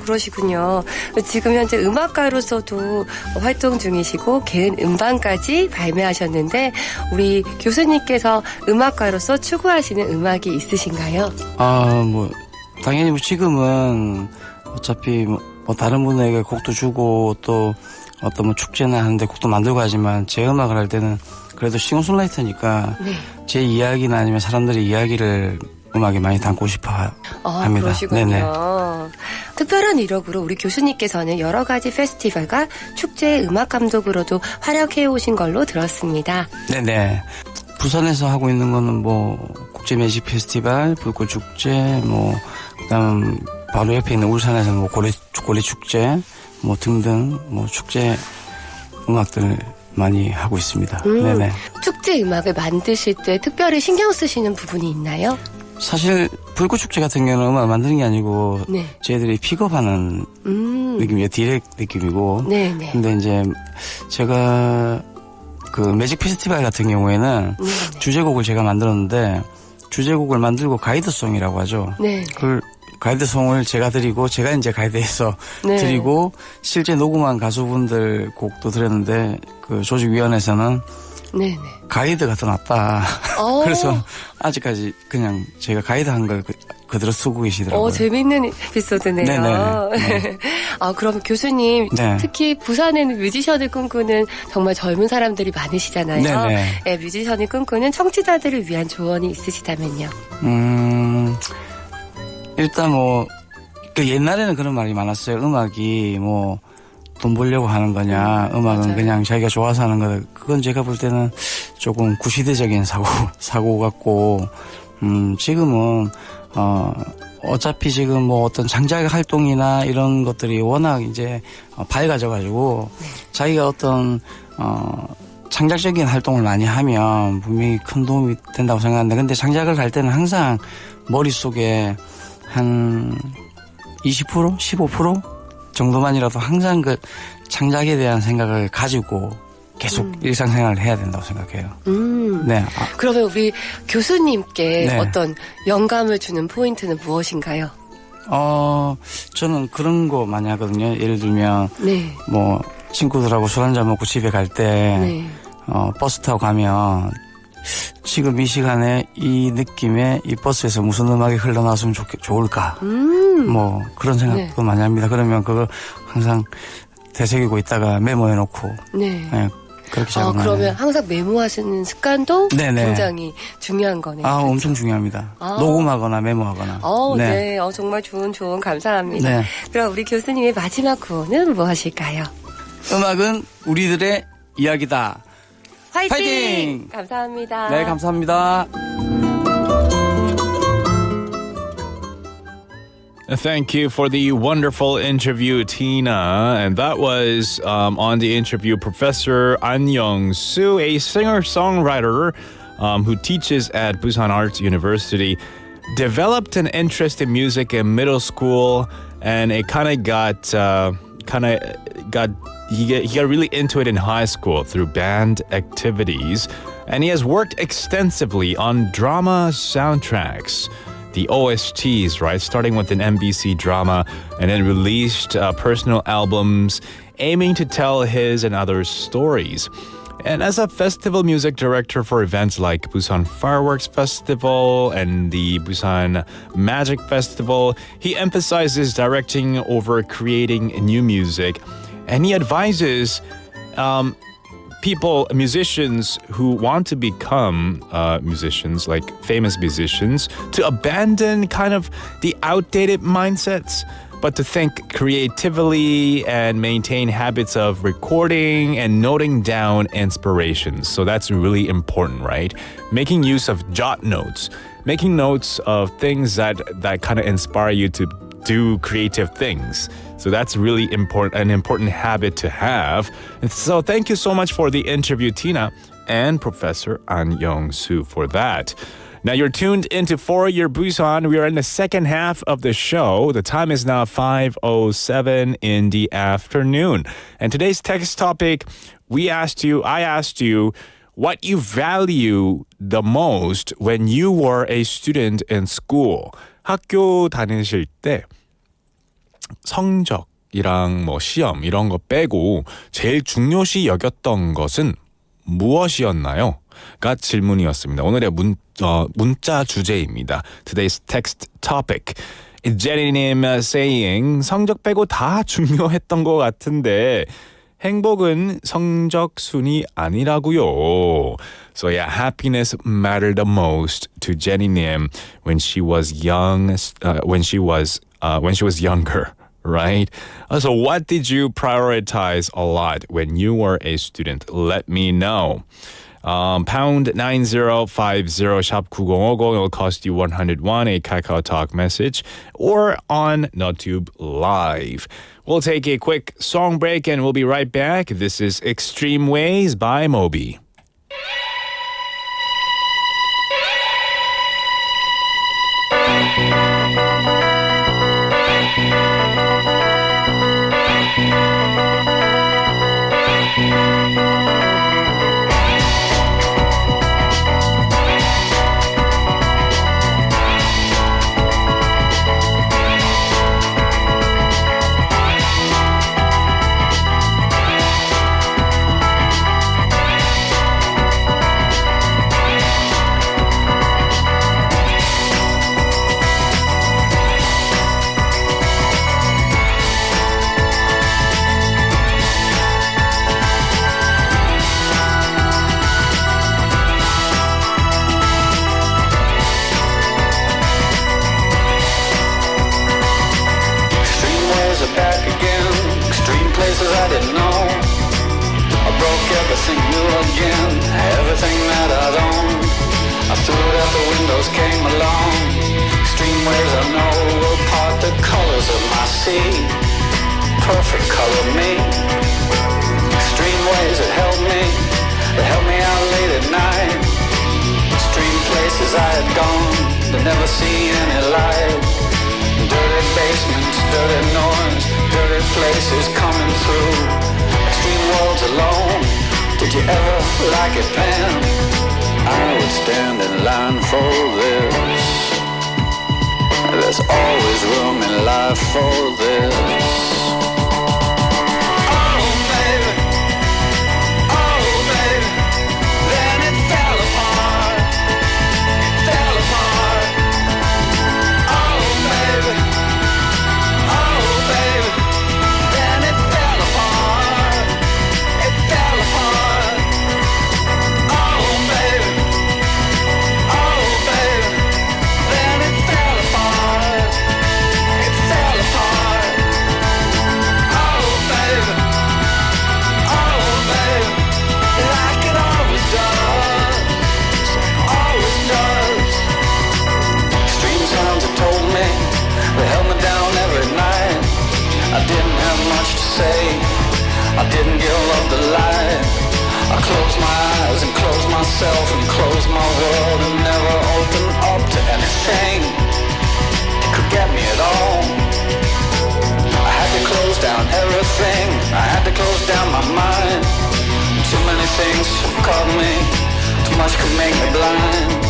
그러시군요. 지금 현재 음악가로서도 활동 중이시고 개인 음반까지 발매하셨는데 우리 교수님께서 음악가로서 추구하시는 음악이 있으신가요? 당연히 지금은 어차피 다른 분에게 곡도 주고 또 어떤 축제나 하는데 곡도 만들고 하지만 제 음악을 할 때는 그래도 싱어송라이터니까 제 이야기나 아니면 사람들의 이야기를 음악에 많이 담고 싶어 합니다. 그러시군요. 네네. 특별한 이력으로 우리 교수님께서는 여러 가지 페스티벌과 축제의 음악 감독으로도 활약해 오신 걸로 들었습니다. 네네. 부산에서 하고 있는 거는 뭐 국제 매직 페스티벌, 불꽃 축제, 뭐 그다음 바로 옆에 있는 울산에서는 뭐 고래 축제, 뭐 등등 뭐 축제 음악들 많이 하고 있습니다. 네네. 축제 음악을 만드실 때 특별히 신경 쓰시는 부분이 있나요? 사실 불꽃 축제 같은 경우는 음악 만드는 게 아니고 네. 저희들이 픽업하는 느낌이에요. 디렉 느낌이고. 네네. 근데 이제 제가 그 매직 페스티벌 같은 경우에는 주제곡을 제가 만들었는데 주제곡을 만들고 가이드송이라고 하죠. 네. 그걸 가이드송을 제가 드리고 제가 이제 가이드해서 네. 드리고 실제 녹음한 가수분들 곡도 드렸는데 그 조직위원회에서는 네네. 가이드가 더 낫다. 그래서 아직까지 그냥 제가 가이드한 걸 그대로 쓰고 계시더라고요. 재밌는 에피소드네요. 네네. 그럼 교수님 네. 특히 부산에는 뮤지션을 꿈꾸는 정말 젊은 사람들이 많으시잖아요. 네네. 네, 뮤지션이 꿈꾸는 청취자들을 위한 조언이 있으시다면요. 일단 뭐 그 옛날에는 그런 말이 많았어요. 음악이 뭐 돈 벌려고 하는 거냐, 음악은 맞아요. 그냥 자기가 좋아서 하는 거다. 그건 제가 볼 때는 조금 구시대적인 사고 같고, 지금은 어차피 지금 뭐 어떤 창작 활동이나 이런 것들이 워낙 이제 밝아져가지고 자기가 어떤 창작적인 활동을 많이 하면 분명히 큰 도움이 된다고 생각하는데, 근데 창작을 할 때는 항상 머릿속에 한 20%, 15% 정도만이라도 항상 그 창작에 대한 생각을 가지고 계속 일상생활을 해야 된다고 생각해요. 네. 그러면 우리 교수님께 네. 어떤 영감을 주는 포인트는 무엇인가요? 저는 그런 거 많이 하거든요. 예를 들면 네. 뭐 친구들하고 술 한잔 먹고 집에 갈 때 네. 버스 타고 가면 지금 이 시간에 이 느낌에 이 버스에서 무슨 음악이 흘러나왔으면 좋을까. 뭐 그런 생각도 많이 합니다. 그러면 그걸 항상 되새기고 있다가 메모해놓고. 네. 네, 그렇게 작업을 그러면 해요. 항상 메모하시는 습관도 네네. 굉장히 중요한 거네요. 그렇죠? 엄청 중요합니다. 녹음하거나 메모하거나. 네. 정말 좋은 조언 감사합니다. 네. 그럼 우리 교수님의 마지막 구호는 무엇일까요? 음악은 우리들의 이야기다. 화이팅! 파이팅! 감사합니다. 네, 감사합니다. Thank you for the wonderful interview, Tina. And that was on the interview, Professor An Young-soo, a singer-songwriter who teaches at Busan Arts University, developed an interest in music in middle school, and it kind of got he got really into it in high school through band activities, and he has worked extensively on drama soundtracks, the OSTs, right? Starting with an MBC drama, and then released personal albums aiming to tell his and others' stories. And as a festival music director for events like Busan Fireworks Festival and the Busan Magic Festival, he emphasizes directing over creating new music. And he advises musicians who want to become musicians, like famous musicians, to abandon kind of the outdated mindsets, but to think creatively and maintain habits of recording and noting down inspirations. So that's really important, right? Making use of jot notes, making notes of things that kind of inspire you to do creative things. So that's really an important habit to have. And so thank you so much for the interview, Tina, and Professor An Young-soo for that. Now you're tuned into For Your Busan. We are in the second half of the show. The time is now 5:07 in the afternoon. And today's text topic, I asked you what you value the most when you were a student in school. 학교 다니실 때 성적이랑 뭐 시험 이런 거 빼고 제일 중요시 여겼던 것은 무엇이었나요? 가 질문이었습니다. 오늘의 문자 주제입니다. Today's text topic. 제리님 saying 성적 빼고 다 중요했던 것 같은데 행복은 성적 순위 아니라고요. So yeah, happiness mattered the most to Jenny님 when she was young, when she was younger, right? So what did you prioritize a lot when you were a student? Let me know. pound 9050 샵 9050. It'll cost you 101, a Kakao Talk message, or on NotTube Live. We'll take a quick song break and we'll be right back. This is Extreme Ways by Moby. Perfect color me. Extreme ways that help me out late at night. Extreme places I had gone to never see any light. Dirty basements, dirty noise, dirty places coming through. Extreme worlds alone. Did you ever like it, Pam? I would stand in line for this. There's always room in life for this. I didn't give up the light. I closed my eyes and closed myself and closed my world and never opened up to anything that could get me at all. I had to close down everything. I had to close down my mind. Too many things caught me. Too much could make me blind.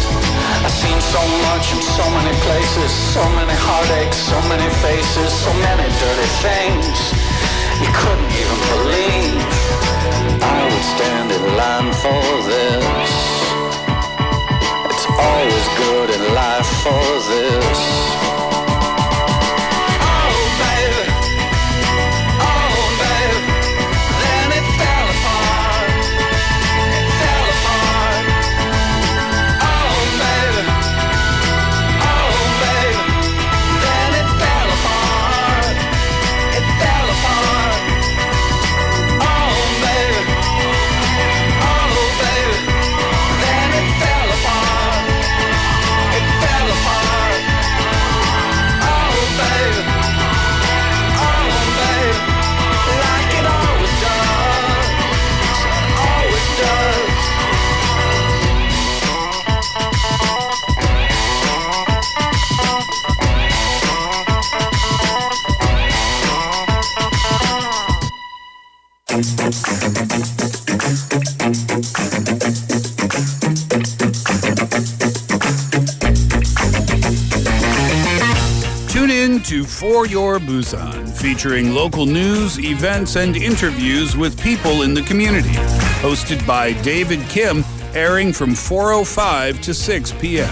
I've seen so much in so many places, so many heartaches, so many faces, so many dirty things you couldn't even believe. I would stand in line for this. It's always good in life for this. Oh baby, then it fell apart. It fell apart. Oh baby, then it fell apart. It fell apart. Tune in to For Your Busan, featuring local news, events, and interviews with people in the community. Hosted by David Kim, airing from 4:05 to 6 p.m.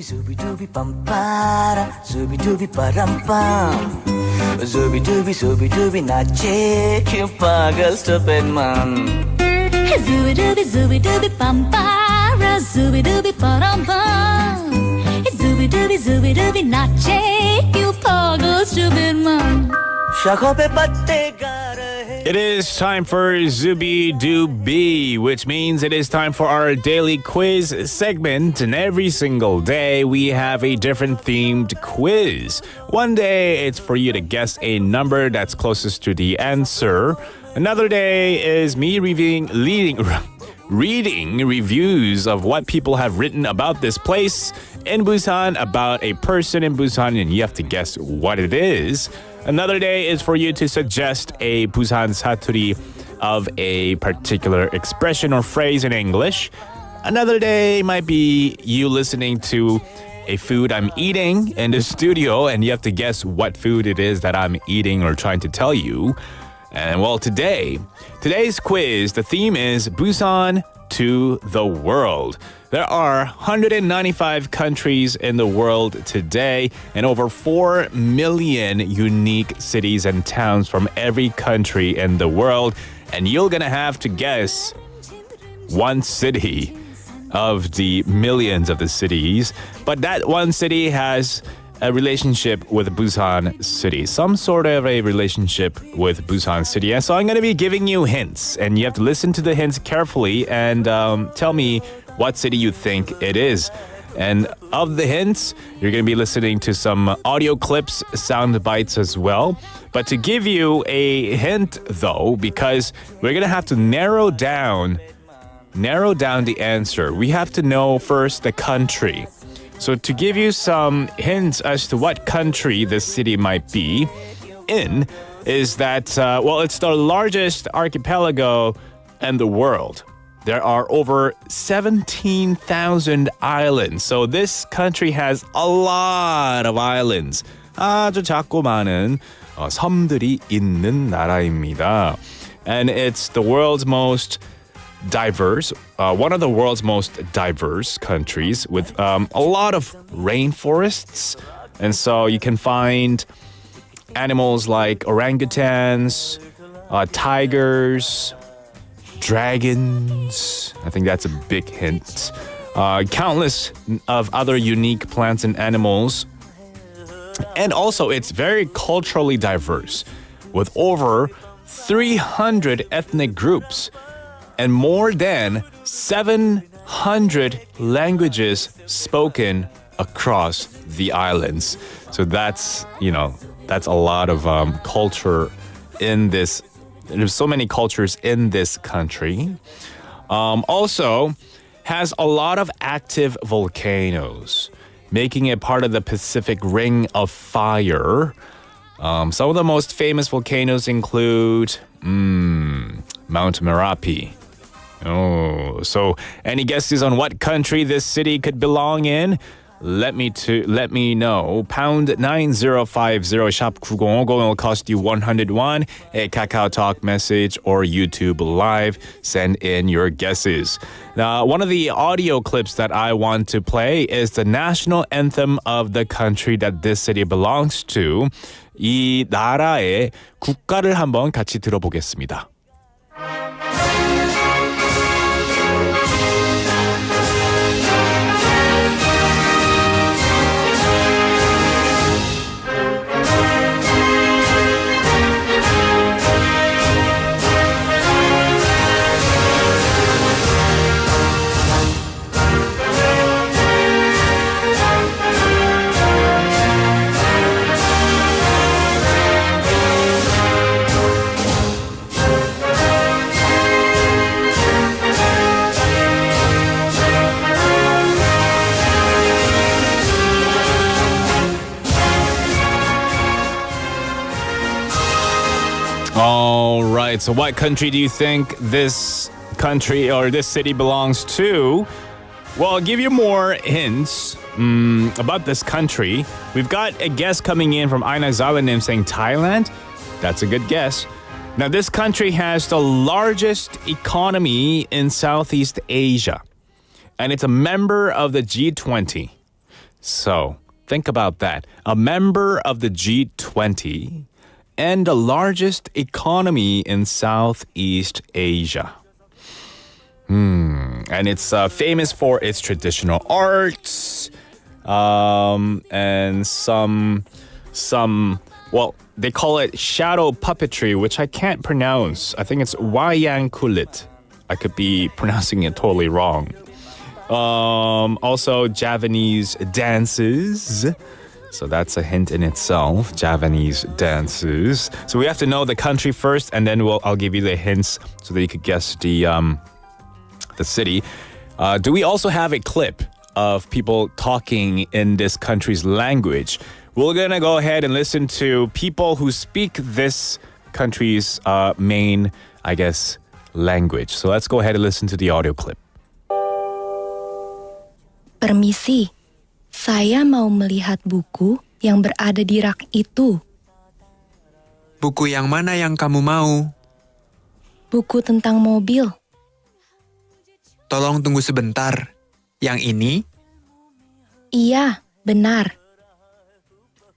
Zooby-dooby bum-ba-da, zooby-dooby-ba-dum-bum. Zooby-dooby 나चे क्यों पागल stupid man. Zooby-dooby bum-ba-da, zooby-dooby-ba-dum-bum. Zooby-dooby 나चे क्यों पागल stupid man. It is time for Zubi Dooby, which means it is time for our daily quiz segment. And every single day, we have a different themed quiz. One day, it's for you to guess a number that's closest to the answer. Another day is me reading reviews of what people have written about this place in Busan, about a person in Busan, and you have to guess what it is. Another day is for you to suggest a Busan saturi of a particular expression or phrase in English. Another day might be you listening to a food I'm eating in the studio, and you have to guess what food it is that I'm eating or trying to tell you. And well, today's quiz, the theme is Busan to the world. There are 195 countries in the world today and over 4 million unique cities and towns from every country in the world. And you're gonna have to guess one city of the millions of the cities. But that one city has a relationship with Busan City, some sort of a relationship with Busan City. And so I'm going to be giving you hints, and you have to listen to the hints carefully and tell me what city you think it is. And of the hints, you're going to be listening to some audio clips, sound bites as well. But to give you a hint, though, because we're going to have to narrow down the answer, we have to know first the country. So to give you some hints as to what country this city might be in is that, it's the largest archipelago in the world. There are over 17,000 islands. So this country has a lot of islands. 아주 작고 많은 섬들이 있는 나라입니다. And it's the world's most diverse, one of the world's most diverse countries with a lot of rainforests. And so you can find animals like orangutans, tigers, dragons. I think that's a big hint. Countless of other unique plants and animals. And also it's very culturally diverse with over 300 ethnic groups and more than 700 languages spoken across the islands. So that's a lot of culture in this. There's so many cultures in this country. Also has a lot of active volcanoes, making it part of the Pacific Ring of Fire. Some of the most famous volcanoes include Mount Merapi. Oh, so any guesses on what country this city could belong in? Let me know. Pound 9050 샵 9050 will cost you 100 won. A Kakao Talk message or YouTube Live. Send in your guesses. Now, one of the audio clips that I want to play is the national anthem of the country that this city belongs to. 이 나라의 국가를 한번 같이 들어보겠습니다. All right, so what country do you think this country or this city belongs to? Well, I'll give you more hints about this country. We've got a guess coming in from Aina Zalanim saying Thailand. That's a good guess. Now, this country has the largest economy in Southeast Asia, and it's a member of the G20. So think about that. A member of the G20 and the largest economy in Southeast Asia. And it's famous for its traditional arts and some Well, they call it shadow puppetry, which I can't pronounce. I think it's wayang kulit. I could be pronouncing it totally wrong. Also, Javanese dances. So that's a hint in itself, Javanese dances. So we have to know the country first, and then I'll give you the hints so that you could guess the city. Do we also have a clip of people talking in this country's language? We're going to go ahead and listen to people who speak this country's main, I guess, language. So let's go ahead and listen to the audio clip. Permisi, saya mau melihat buku yang berada di rak itu. Buku yang mana yang kamu mau? Buku tentang mobil. Tolong tunggu sebentar. Yang ini? Iya, benar.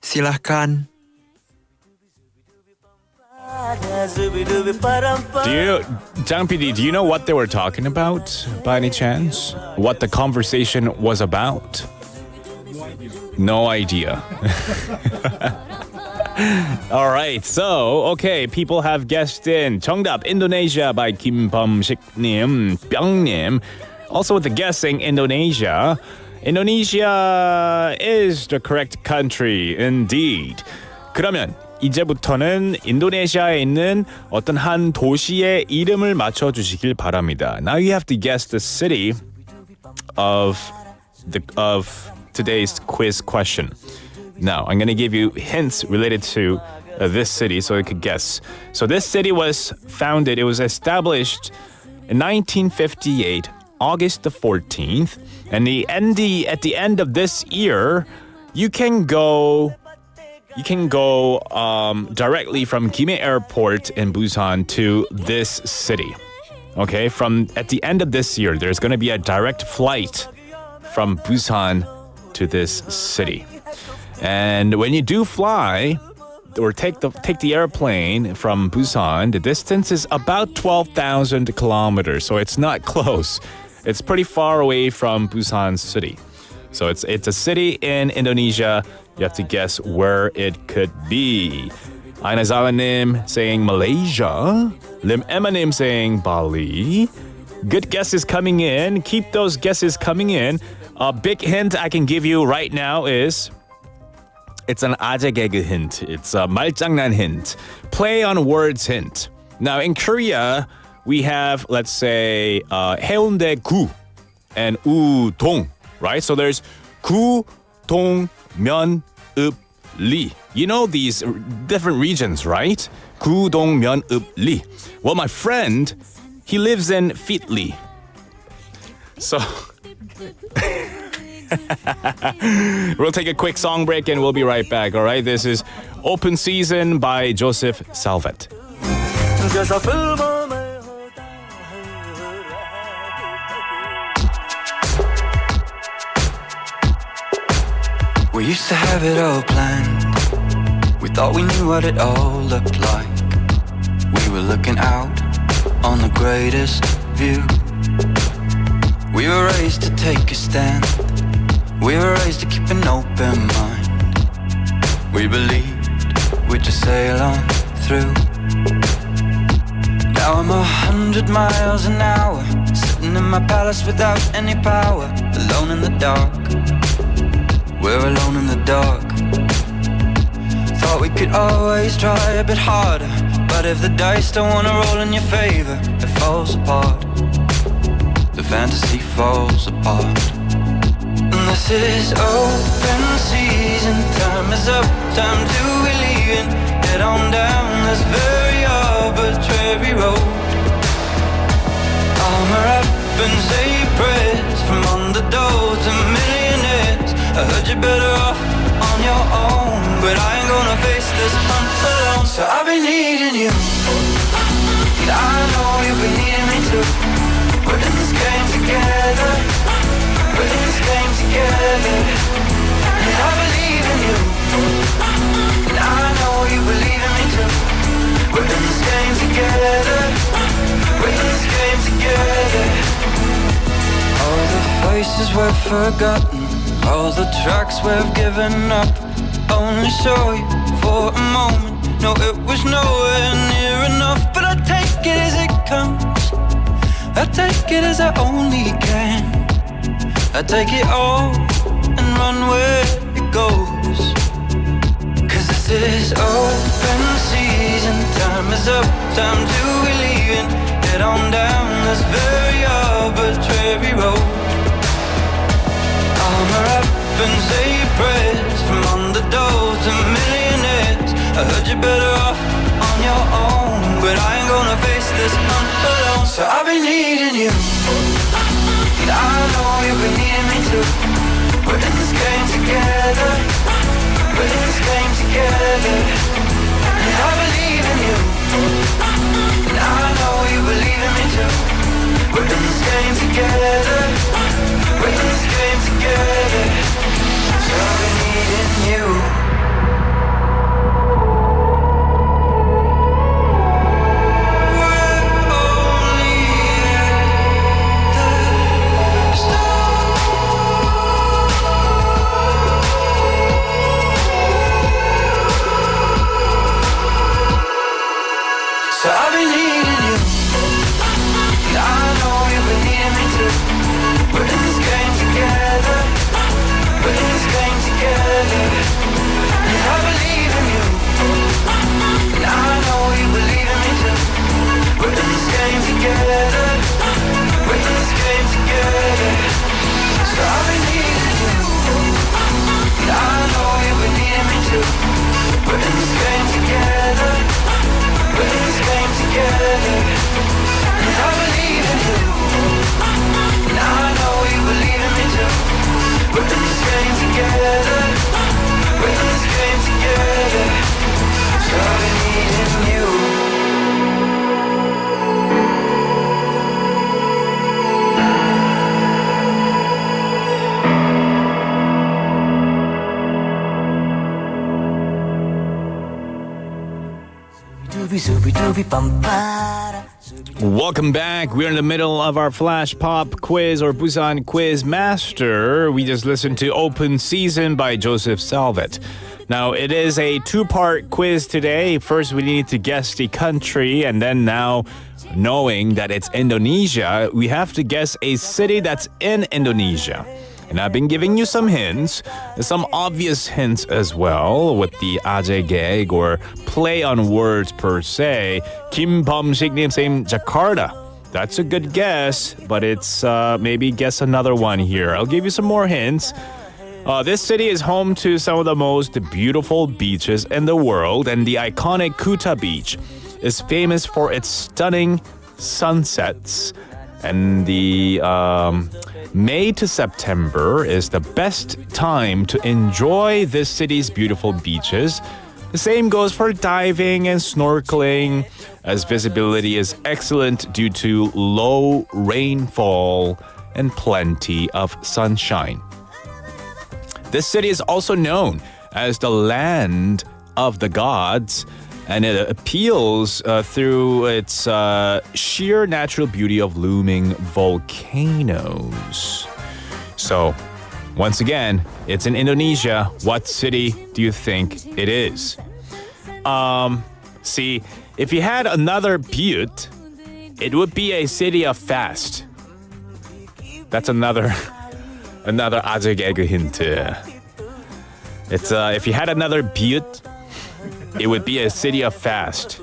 Silahkan. Jang PD, do you know what they were talking about by any chance? What the conversation was about? No idea. All right, so, okay, people have guessed in. 정답, Indonesia by Kim Bum-shik-nim, Byung-nim. Also with the guessing, Indonesia. Indonesia is the correct country, indeed. 그러면 이제부터는 인도네시아에 있는 어떤 한 도시의 이름을 맞춰주시길 바랍니다. Now you have to guess the city of today's quiz question. Now, I'm going to give you hints related to this city so you could guess. So this city was founded, it was established in 1958, August the 14th. And at the end of this year, you can go directly from Gimhae Airport in Busan to this city. Okay, at the end of this year, there's going to be a direct flight from Busan to this city. And when you do fly or take the airplane from Busan, the distance is about 12,000 kilometers. So it's not close. It's pretty far away from Busan city. So it's a city in Indonesia. You have to guess where it could be. Aina Zalanim saying Malaysia. Lim Emanim saying Bali. Good guesses coming in. Keep those guesses coming in. A big hint I can give you right now is it's an 아재 개그 hint. It's a 말장난 hint. Play on words hint. Now in Korea, we have, let's say, 해운대-구 and 우동, right? So there's 구, 동, 면, 읍, 리. You know these different regions, right? 구, 동, 면, 읍, 리. Well, my friend, he lives in Fitli. So we'll take a quick song break and we'll be right back, all right? This is Open Season by Joseph Salvet. We used to have it all planned. We thought we knew what it all looked like. We were looking out on the greatest view. We were raised to take a stand. We were raised to keep an open mind. We believed we'd just sail on through. Now I'm 100 miles an hour, sitting in my palace without any power, alone in the dark. We're alone in the dark. Thought we could always try a bit harder, but if the dice don't wanna roll in your favor, it falls apart. The fantasy falls apart. And this is open season. Time is up, time to be leaving. Head on down this very arbitrary road. Armor up and say prayers from underdogs to millionaires. I heard you're better off on your own, but I ain't gonna face this on alone. So I've been needing you, and I know you've been needing me too. We're in this game together. We're in this game together. And I believe in you, and I know you believe in me too. We're in this game together. We're in this game together. All the faces we've forgotten, all the tracks we've given up, only show you for a moment. No, it was nowhere near enough, but I take it as it comes. I take it as I only can. I take it all and run where it goes. 'Cause this is open season. Time is up, time to be leaving. Head on down this very arbitrary road. Armor up and say your prayers. From underdogs to millionaires, I heard you're better off on your own, but I ain't gonna face this alone. So I've been needing you, and I know you've been needing me too. We're in this game together. We're in this game together. And I believe in you, and I know you believe in me too. We're in this game together. We're in this game together. So I've been needing you. So I've been needing you, and I know you've been needing me too. We're in this game together. We're in this game together. And I believe in you, and I know you believe in me too. We're in this game together. We're in this game together. So I've been needing you, and I know you've been needing me too. We're in this game together. We're in this game together. And I believe in you, and I know you believe in me too. We're in this game together. We're in this game together. So I've been needing you. Welcome back. We're in the middle of our Flash Pop quiz or Busan Quiz Master. We just listened to Open Season by Joseph Salvet. Now, it is a two-part quiz today. First, we need to guess the country, and then now, knowing that it's Indonesia, we have to guess a city that's in Indonesia. And I've been giving you some hints, some obvious hints as well, with the 아재 gag or play on words per se. Kim Bum-sik saying Jakarta. That's a good guess, but it's maybe guess another one here. I'll give you some more hints. This city is home to some of the most beautiful beaches in the world, and the iconic Kuta Beach is famous for its stunning sunsets. And the May to September is the best time to enjoy this city's beautiful beaches. The same goes for diving and snorkeling, as visibility is excellent due to low rainfall and plenty of sunshine. This city is also known as the land of the gods, and it appeals through its sheer natural beauty of looming volcanoes. So, once again, it's in Indonesia. What city do you think it is? See, if you had another butte, it would be a city of fast. That's another 아재 개그 hint. It's if you had another butte, it would be a city of fast.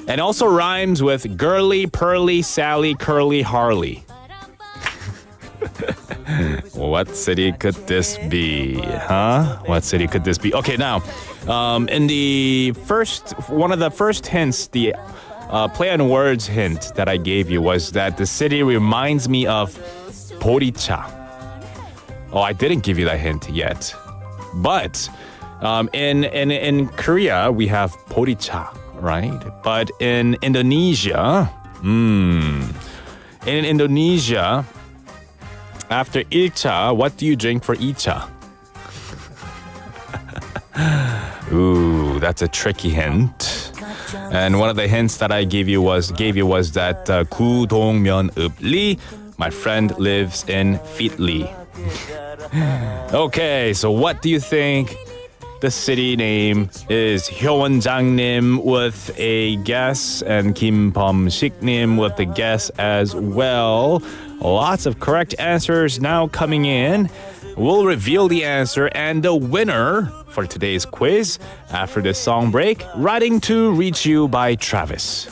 And also rhymes with girly, pearly, Sally, curly, Harley. What city could this be? Huh? What city could this be? Okay, now, in the one of the first hints, the play on words hint that I gave you was that the city reminds me of Boricha. Oh, I didn't give you that hint yet. But in Korea, we have Boricha, right? But in Indonesia, after ilcha, what do you drink for ilcha? Ooh, that's a tricky hint. And one of the hints that I gave you was that 구동면 읍리, my friend lives in Fitli. Okay, so what do you think The city name is Hyowonjangnim with a guess and Kim Bum-siknim with a guess as well. Lots of correct answers now coming in. We'll reveal the answer and the winner for today's quiz after this song break. Writing to Reach You by Travis.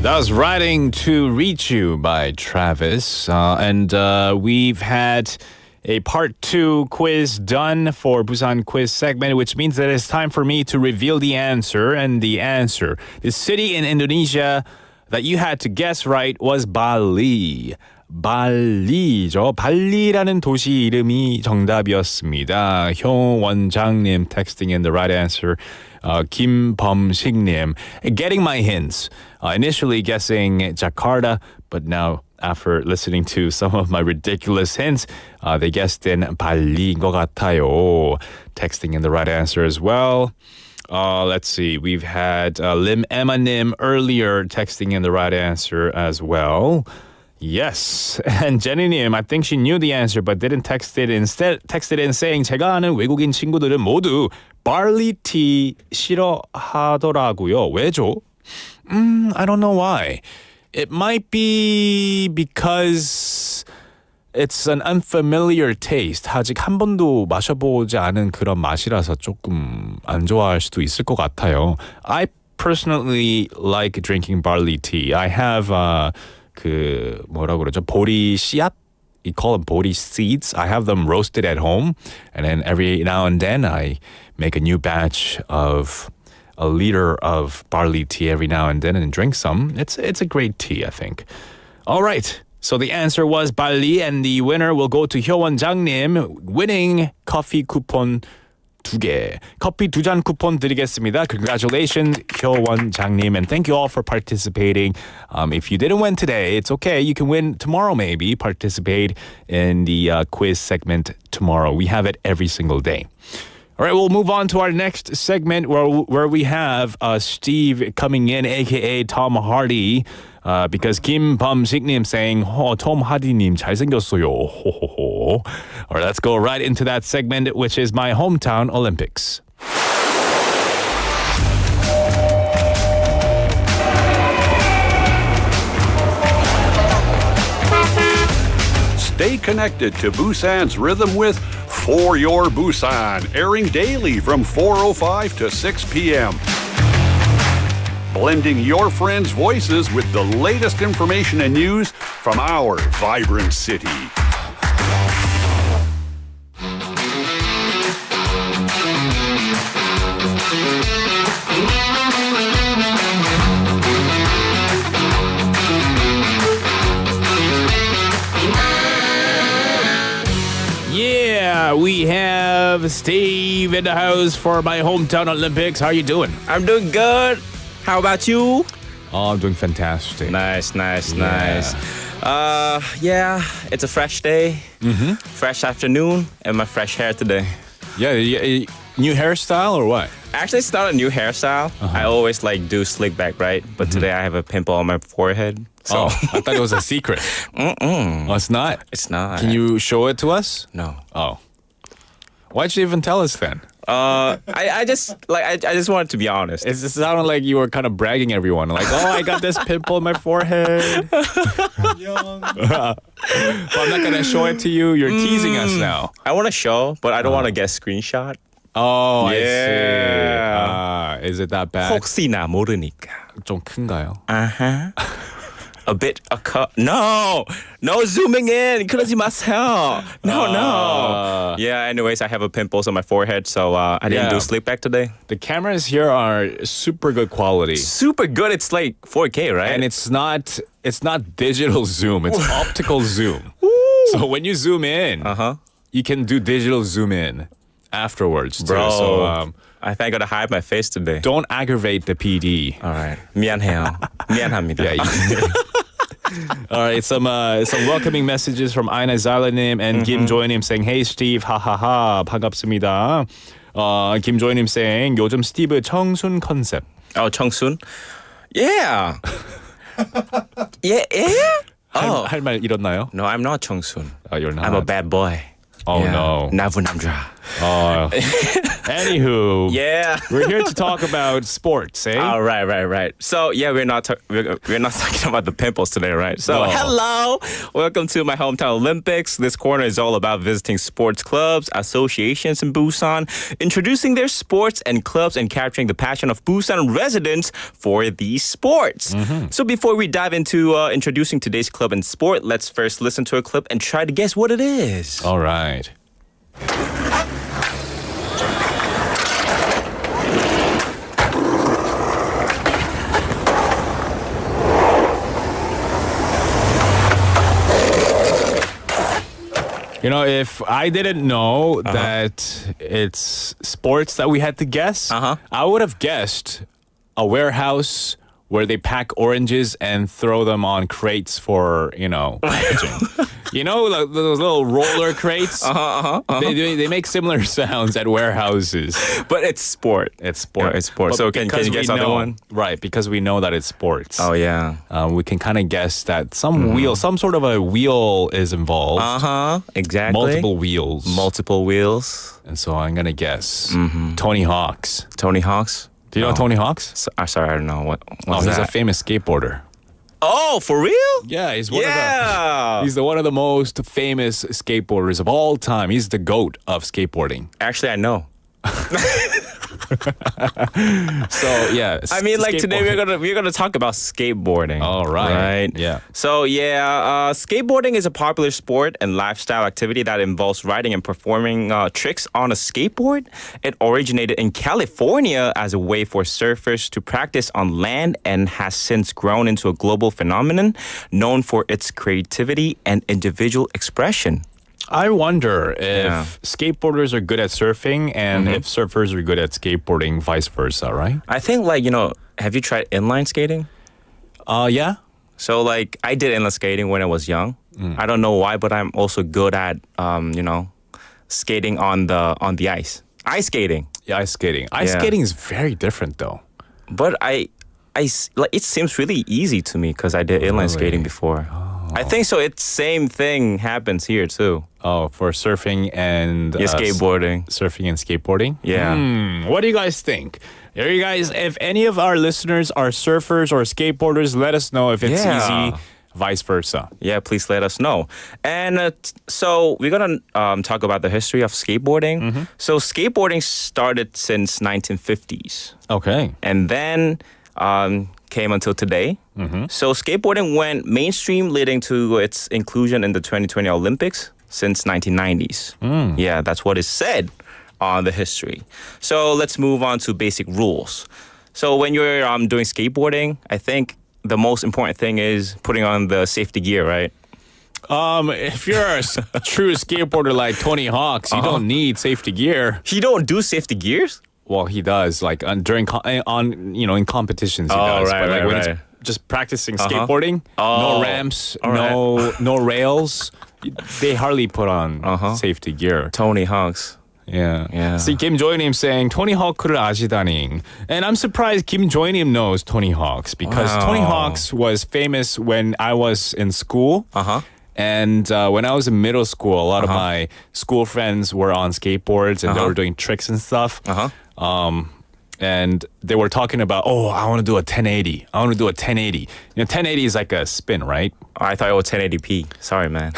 That was Writing to Reach You by Travis. And we've had a part 2 quiz done for Busan quiz segment, which means that it's time for me to reveal the answer. And the answer, the city in Indonesia that you had to guess right was Bali. 발리죠. 발리라는 도시 이름이 정답이었습니다. 효원장님 texting in the right answer. 김범식님 getting my hints. Initially guessing Jakarta, but now after listening to some of my ridiculous hints, they guessed in 발리인 것 같아요. Texting in the right answer as well. Let's see. We've had Lim Emma Nim earlier texting in the right answer as well. Yes. And Jenny님, I think she knew the answer but didn't text it. Instead, texted in saying 제가 아는 외국인 친구들은 모두 barley 싫어하더라고요. 왜죠? I don't know why. It might be because it's an unfamiliar taste. 아직 한 번도 마셔보지 않은 그런 맛이라서 조금 안 좋아할 수도 있을 것 같아요. I personally like drinking barley tea. I have 그 뭐라 그러죠? 보리 씨앗? You call them 보리 seeds. I have them roasted at home, and then every now and then I make a new batch of a liter of barley tea every now and then and drink some. It's a great tea, I think. All right. So the answer was barley, and the winner will go to 효원 장님, winning coffee coupon 2개. 커피 2잔 쿠폰 드리겠습니다. Congratulations, 효원 장님, and thank you all for participating. If you didn't win today, it's okay. You can win tomorrow maybe. Participate in the quiz segment tomorrow. We have it every single day. All right, we'll move on to our next segment where we have Steve coming in, a.k.a. Tom Hardy, because Kim Bum-sik님 saying, Tom Hardy님 잘생겼어요. All right, let's go right into that segment, which is My Hometown Olympics. Stay connected to Busan's rhythm with For Your Busan, airing daily from 4:05 to 6 p.m. Blending your friends' voices with the latest information and news from our vibrant city. Yeah, we have Steve in the house for My Hometown Olympics. How are you doing? I'm doing good. How about you? Oh, I'm doing fantastic. Nice. Yeah, it's a fresh day, fresh afternoon, and my fresh hair today. Yeah, new hairstyle or what? Actually, it's not a new hairstyle. I always do slick back, right? But today I have a pimple on my forehead. So. I thought it was a secret. Oh, it's not? It's not. Can you show it to us? No. Oh. Why'd you even tell us then? I just wanted to be honest. It sounded like you were kind of bragging everyone. Like, oh, I got this pimple on my forehead. Well, I'm not going to show it to you. You're teasing us now. I want to show, but I don't want to get screenshot. Oh, yeah. I see. Is it that bad? 혹시나 모르니까. 좀 큰가요? Uh-huh. A bit, no zooming in. 그러지 마세요. No. Yeah, anyways, I have a pimples on my forehead, so I didn't do slick back today. The cameras here are super good quality. Super good. It's like 4K, right? And it's not digital zoom. It's optical zoom. So when you zoom in, you can do digital zoom in afterwards, too. Bro, So, I think I gotta hide my face today. Don't aggravate the PD. All right. 미안해요. 미안합니다. Yeah, all right, some welcoming messages from Aina Zalanim and Kim Joinim saying, "Hey Steve, 하하하, 반갑습니다." 김조이님 saying, "요즘 스티브 청순 컨셉." Oh, 청순? Yeah. Yeah. 할 말 잃었나요? No, I'm not 청순. You're not. I'm a bad boy. Oh no. 나쁜 남자. Anywho, yeah, we're here to talk about sports, eh? Oh, right. So yeah, we're not talking about the pimples today, right? So hello, welcome to My Hometown Olympics. This corner is all about visiting sports clubs, associations in Busan, introducing their sports and clubs, and capturing the passion of Busan residents for these sports. So before we dive into introducing today's club and sport, let's first listen to a clip and try to guess what it is. All right. You know, if I didn't know that it's sports that we had to guess, I would have guessed a warehouse where they pack oranges and throw them on crates for, packaging. You know, like those little roller crates? They make similar sounds at warehouses. But it's sport. It's sport. Yeah, it's sport. But So can you guess other one? Right, because we know that it's sports. Oh, yeah. We can kind of guess that some sort of a wheel is involved. Exactly. Multiple wheels. Multiple wheels. And so I'm going to guess Tony Hawk's. Tony Hawk's? Do you know Tony Hawk's? Sorry, I don't know. What's He's that? a famous skateboarder. Oh, for real? Yeah, he's one of the most famous skateboarders of all time. He's the GOAT of skateboarding. Actually, I know. So yeah, I mean, like today we're gonna talk about skateboarding. All right. Yeah. So yeah, skateboarding is a popular sport and lifestyle activity that involves riding and performing tricks on a skateboard. It originated in California as a way for surfers to practice on land and has since grown into a global phenomenon known for its creativity and individual expression. I wonder if skateboarders are good at surfing and if surfers are good at skateboarding, vice versa, right? I think, like, have you tried inline skating? Yeah. So, like, I did inline skating when I was young. I don't know why, but I'm also good at, skating on the ice. Ice skating. Yeah, ice skating. Ice skating is very different, though. But it seems really easy to me because I did inline skating before. I think so. It's same thing happens here too. Oh, for surfing and skateboarding. Surfing and skateboarding? Yeah. What do you guys think? Are you guys, if any of our listeners are surfers or skateboarders, let us know if it's easy, vice versa. Yeah, please let us know. And so we're going to talk about the history of skateboarding. So skateboarding started since 1950s. Okay. And then came until today. So skateboarding went mainstream, leading to its inclusion in the 2020 Olympics since 1990s. Yeah, that's what is said on the history. So let's move on to basic rules. So when you're doing skateboarding, I think the most important thing is putting on the safety gear, right? If you're a true skateboarder like Tony Hawk's, you don't need safety gear. He don't do safety gears? Well, he does. Like in competitions, he does. Right, but like right, when right. it's just practicing skateboarding, no ramps, no rails. They hardly put on safety gear. Tony Hawk's. Yeah. See, Kim Joinim saying Tony Hawk를 아시다니. And I'm surprised Kim Joinim knows Tony Hawk's because Tony Hawk's was famous when I was in school. And when I was in middle school, a lot of my school friends were on skateboards and they were doing tricks and stuff. And they were talking about, I want to do a 1080. I want to do a 1080. 1080 is like a spin, right? I thought it was 1080p. Sorry, man.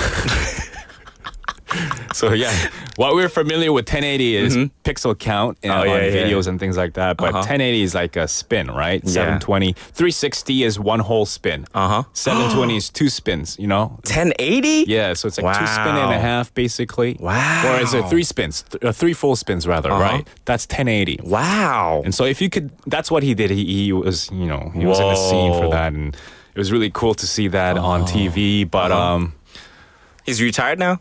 So yeah, what we're familiar with 1080 is pixel count on videos and things like that. But 1080 is like a spin, right? 720. 360 is one whole spin. 720 is two spins, 1080? Yeah, so it's like two spin and a half basically. Wow. Or is it three full spins rather, right? That's 1080. Wow. And so if you could, that's what he did. He was, he was in the scene for that. And it was really cool to see that on TV. But he's retired now?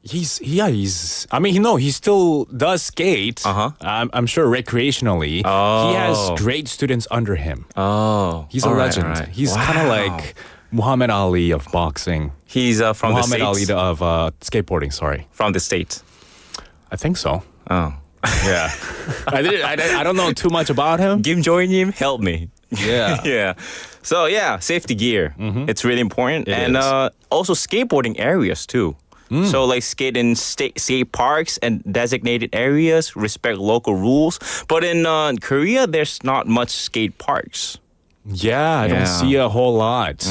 He still does skate. I'm sure recreationally. He has great students under him. He's a legend. Right. He's kind of like Muhammad Ali of boxing. He's from Muhammad the States? Ali of skateboarding, sorry. From the States? I think so. Oh. Yeah. I don't know too much about him. Kim Joinim, help me. Yeah. Yeah. So yeah, safety gear. It's really important. It is. Also skateboarding areas too. So like skate in skate parks and designated areas, respect local rules. But in Korea, there's not much skate parks. Yeah, I don't see a whole lot.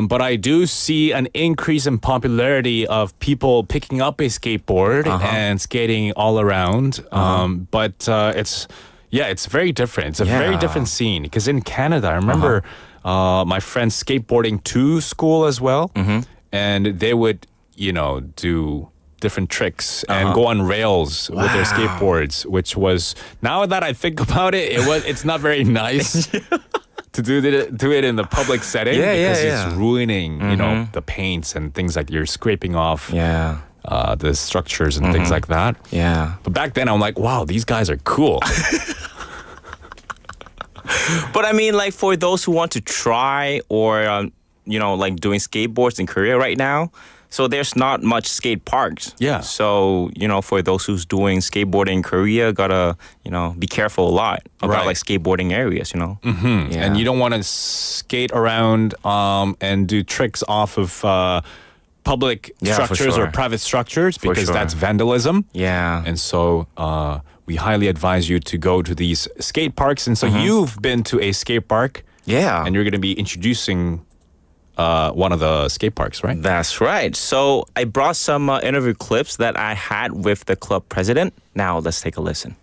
But I do see an increase in popularity of people picking up a skateboard and skating all around. But it's very different. It's a very different scene. Because in Canada, I remember my friends skateboarding to school as well. And they would do different tricks and go on rails with their skateboards, which was, now that I think about it, it's not very nice to do it in the public setting because it's ruining, the paints and things like you're scraping off the structures and things like that. Yeah. But back then I'm like, wow, these guys are cool. But I mean, like for those who want to try or, like doing skateboards in Korea right now, So there's not much skate parks. Yeah. So, for those who's doing skateboarding in Korea, gotta, be careful a lot about like skateboarding areas, Mm-hmm. Yeah. And you don't want to skate around and do tricks off of public structures or private structures because that's vandalism. Yeah. And so we highly advise you to go to these skate parks. And so you've been to a skate park. Yeah. And you're going to be introducing one of the skate parks, right? That's right. So I brought some interview clips that I had with the club president. Now let's take a listen.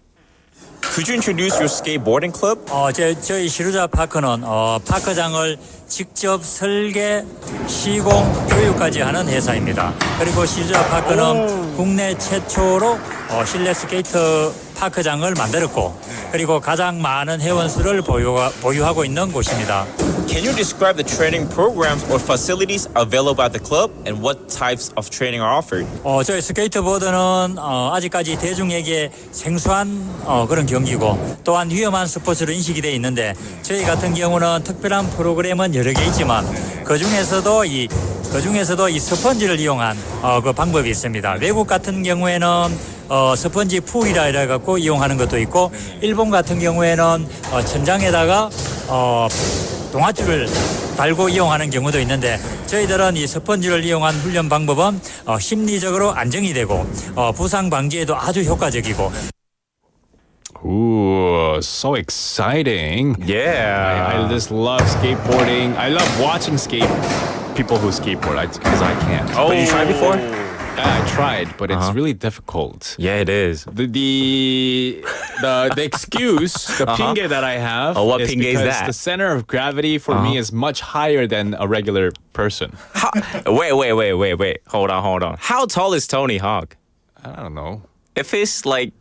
Could you introduce your skateboarding club? 저희 시루자 파크는 파크장을 직접 설계, 시공, 교육까지 하는 회사입니다. 그리고 시루자 파크는 국내 최초로 실내 스케이트 파크장을 만들었고, 그리고 가장 많은 회원수를 보유하고 있는 곳입니다. Can you describe the training programs or facilities available at the club and what types of training are offered? 저희 스케이트보드는 아직까지 대중에게 생소한 그런 경기고 또한 위험한 스포츠로 인식이 되어 있는데 저희 같은 경우는 특별한 프로그램은 여러 개 있지만 그 중에서도 이 스펀지를 이용한 그 방법이 있습니다. 외국 같은 경우에는 스펀지 풀이라 해갖고 이용하는 것도 있고 일본 같은 경우에는 천장에다가 동아줄을 달고 이용하는 경우도 있는데 저희들은 이 스펀지를 이용한 훈련 방법은 심리적으로 안정이 되고 부상 방지에도 아주 효과적이고. Ooh, so exciting. Yeah. I just love skateboarding. I love watching people who skateboard because I can't. Oh, but you tried before? Yeah, I tried, but it's really difficult. Yeah, it is. The excuse, the 핑계 that I have what is 핑계 is because that? the center of gravity for me is much higher than a regular person. Wait. Hold on. How tall is Tony Hawk? I don't know. If it's like...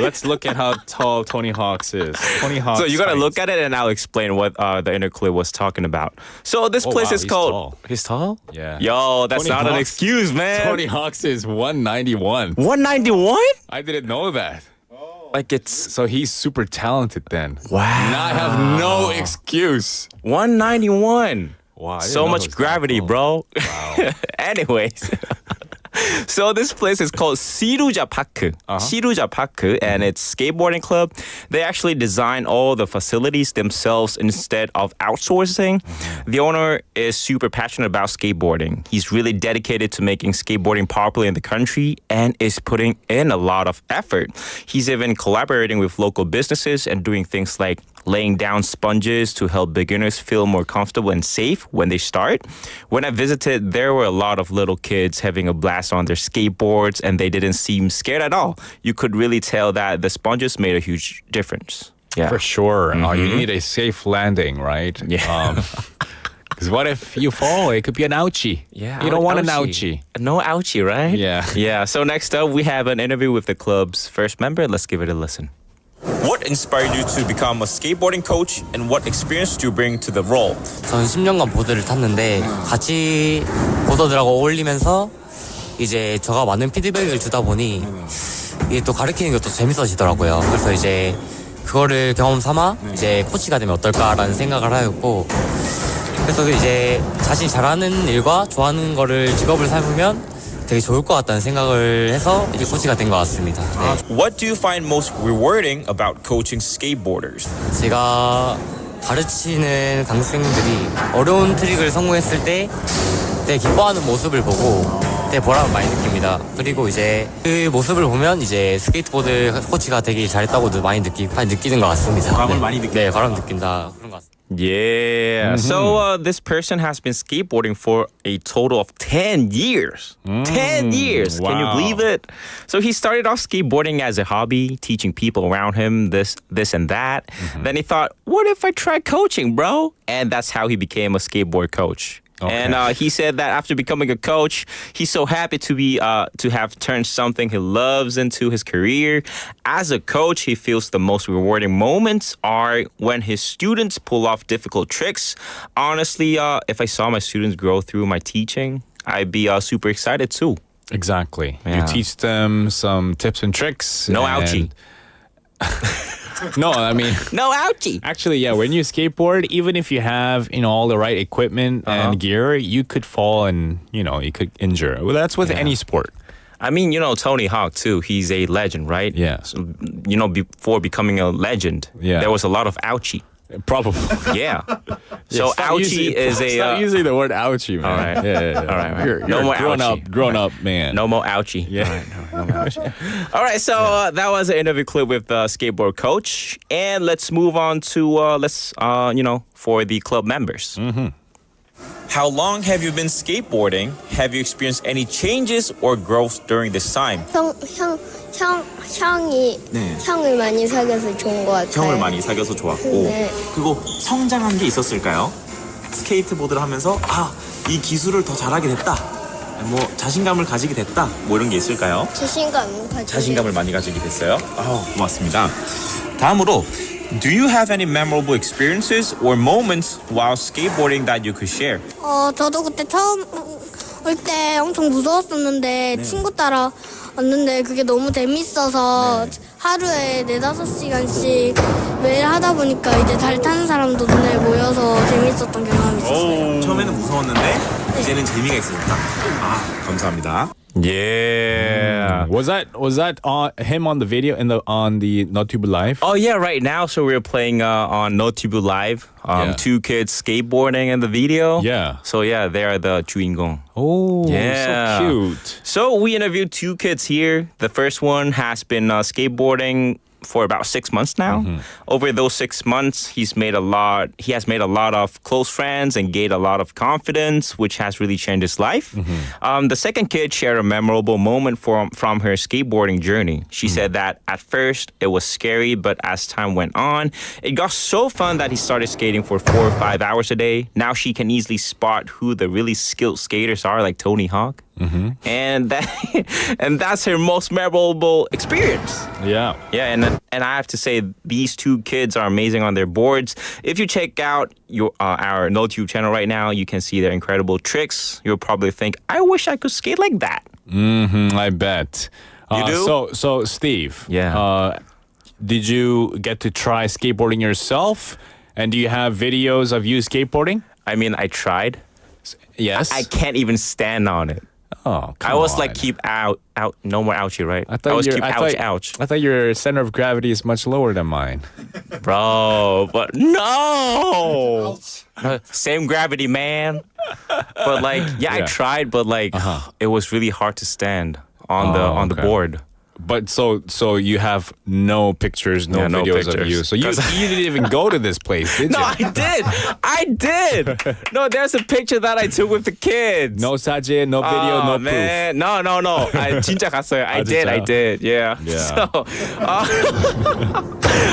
Let's look at how tall Tony Hawk's is. Tony Hawk's So you gotta height. look at it and I'll explain what the inner clip was talking about. So this place is he's called... tall. He's tall? Yeah. Yo, that's Tony not an Hawk's- excuse, man. Tony Hawk's is 191. 191? I didn't know that. Like it's... So he's super talented then. Wow. And I have no excuse. 191. Wow. I didn't So know much it was that gravity, tall. bro. Wow. Anyways. So this place is called Siruja Park. Siruja Park, and it's skateboarding club. They actually design all the facilities themselves instead of outsourcing. The owner is super passionate about skateboarding. He's really dedicated to making skateboarding popular in the country and is putting in a lot of effort. He's even collaborating with local businesses and doing things like laying down sponges to help beginners feel more comfortable and safe when they start. When I visited, there were a lot of little kids having a blast on their skateboards and they didn't seem scared at all. You could really tell that the sponges made a huge difference. Yeah. For sure. You need a safe landing, right? Yeah. Because what if you fall? It could be an ouchie. Yeah, You don't want an ouchie. No ouchie, right? Yeah. Yeah. So next up, we have an interview with the club's first member. Let's give it a listen. What inspired you to become a skateboarding coach and what experience do you bring to the role? 저는 10년간 보드를 탔는데 같이 보더들하고 어울리면서 이제 저가 많은 피드백을 주다 보니 이게 또 가르치는 것도 재밌어지더라고요. 그래서 이제 그거를 경험 삼아 이제 코치가 되면 어떨까라는 생각을 하였고 그래서 이제 자신이 잘하는 일과 좋아하는 거를 직업을 삼으면 되게 좋을 것 같다는 생각을 해서 이제 코치가 된 것 같습니다. 네. What do you find most rewarding about coaching skateboarders? 제가 가르치는 강습생들이 어려운 트릭을 성공했을 때 되게 기뻐하는 모습을 보고 되게 보람을 많이 느낍니다. 그리고 이제 그 모습을 보면 이제 스케이트보드 코치가 되게 잘했다고도 많이 느끼는 것 같습니다. 보람을 많이 느낀다. 네, 보람 느낀다. 그런 것 같습니다. Yeah. So this person has been skateboarding for a total of 10 years. 10 years. Can you wow. believe it? So he started off skateboarding as a hobby, teaching people around him this and that. Then he thought, what if I try coaching, bro? And that's how he became a skateboard coach. Okay. And he said that after becoming a coach, he's so happy to have turned something he loves into his career. As a coach, he feels the most rewarding moments are when his students pull off difficult tricks. Honestly, if I saw my students grow through my teaching, I'd be super excited too. Exactly. Yeah. You teach them some tips and tricks. No and ouchie. No, I mean, No ouchie. actually, yeah. When you skateboard, even if you have all the right equipment and gear, you could fall and you could injure. Well, that's with any sport. I mean, Tony Hawk too. He's a legend, right? Yeah. So, before becoming a legend, there was a lot of ouchie. Probably. Yeah. So ouchie is a. Stop using the word ouchie, man. All right. Yeah. All right. You're No more grown ouchie. up, grown up man. No more ouchie. Yeah. All right. No more ouchie. All right. So that was an interview clip with the skateboard coach, and let's move on to for the club members. Mm-hmm. How long have you been skateboarding? Have you experienced any changes or growth during this time? 형이 네. 형을 많이 사귀어서 좋은 것 같아요. 형을 많이 사귀어서 좋았고 네. 그리고 성장한 게 있었을까요? 스케이트보드를 하면서 이 기술을 더 잘하게 됐다. 뭐 자신감을 가지게 됐다. 뭐 이런 게 있을까요? 자신감을 많이 가지게 됐어요. 고맙습니다. 다음으로 Do you have any memorable experiences or moments while skateboarding that you could share? 저도 그때 처음 올 때 엄청 무서웠었는데 친구 따라 왔는데 그게 너무 재밌어서 하루에 4-5시간씩 매일 하다 보니까 이제 잘 타는 사람도 눈에 모여서 재밌었던 경험이 있었어요. 처음에는 무서웠는데 이제는 재미가 있으니까. 감사합니다. Yeah. Was that him on the video on the NoTube Live? Oh yeah, right now. So we're playing on NoTube Live. Two kids skateboarding in the video. Yeah. So yeah, they are the 주인공. Oh, yeah. so cute. So we interviewed two kids here. The first one has been skateboarding for about 6 months now. Over those 6 months, he has made a lot of close friends and gained a lot of confidence, which has really changed his life. The second kid shared a memorable moment from her skateboarding journey. She said that at first it was scary, but as time went on, it got so fun that he started skating for 4 or 5 hours a day. Now she can easily spot who the really skilled skaters are, like Tony Hawk. And that's her most memorable experience. Yeah. Yeah, and I have to say these two kids are amazing on their boards. If you check out our NoTube channel right now, you can see their incredible tricks. You'll probably think, I wish I could skate like that. I bet. You do? So Steve. Yeah. Did you get to try skateboarding yourself? And do you have videos of you skateboarding? I mean, I tried. Yes. I can't even stand on it. Oh, come I was on. like keep out, no more ouchie, right? I thought ouch. I thought your center of gravity is much lower than mine. Bro, but no! Same gravity, man. But like, I tried, but like, it was really hard to stand on the board. But so you have no pictures, no videos of you. So you didn't even go to this place, did you? No, I did. No, there's a picture that I took with the kids. No 사진, no video, no man. proof. No. I 진짜 갔어요. I did. Yeah. So,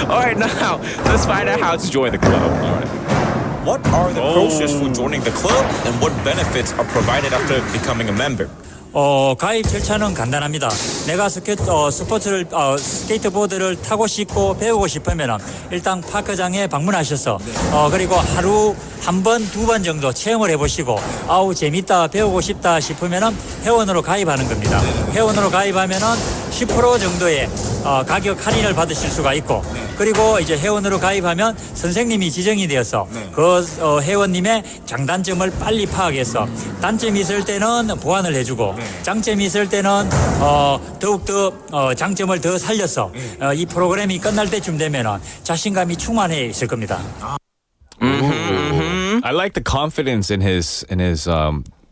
all right, now let's find out how to join the club. All right. What are the process for joining the club and what benefits are provided after becoming a member? 가입 절차는 간단합니다. 내가 스케이트보드를 타고 싶고 배우고 싶으면 일단 파크장에 방문하셔서 그리고 하루 한 번, 2번 정도 체험을 해보시고 재밌다, 배우고 싶다 싶으면 회원으로 가입하는 겁니다. 회원으로 가입하면 10% 정도의 가격 할인을 받으실 수가 있고 그리고 이제 회원으로 가입하면 선생님이 지정이 되어서 그 회원님의 장단점을 빨리 파악해서 단점이 있을 때는 보완을 해주고 장점이 있을 때는 더욱더 장점을 더 살려서 이 프로그램이 끝날 때쯤 되면 자신감이 충만해 있을 겁니다. I like the confidence in his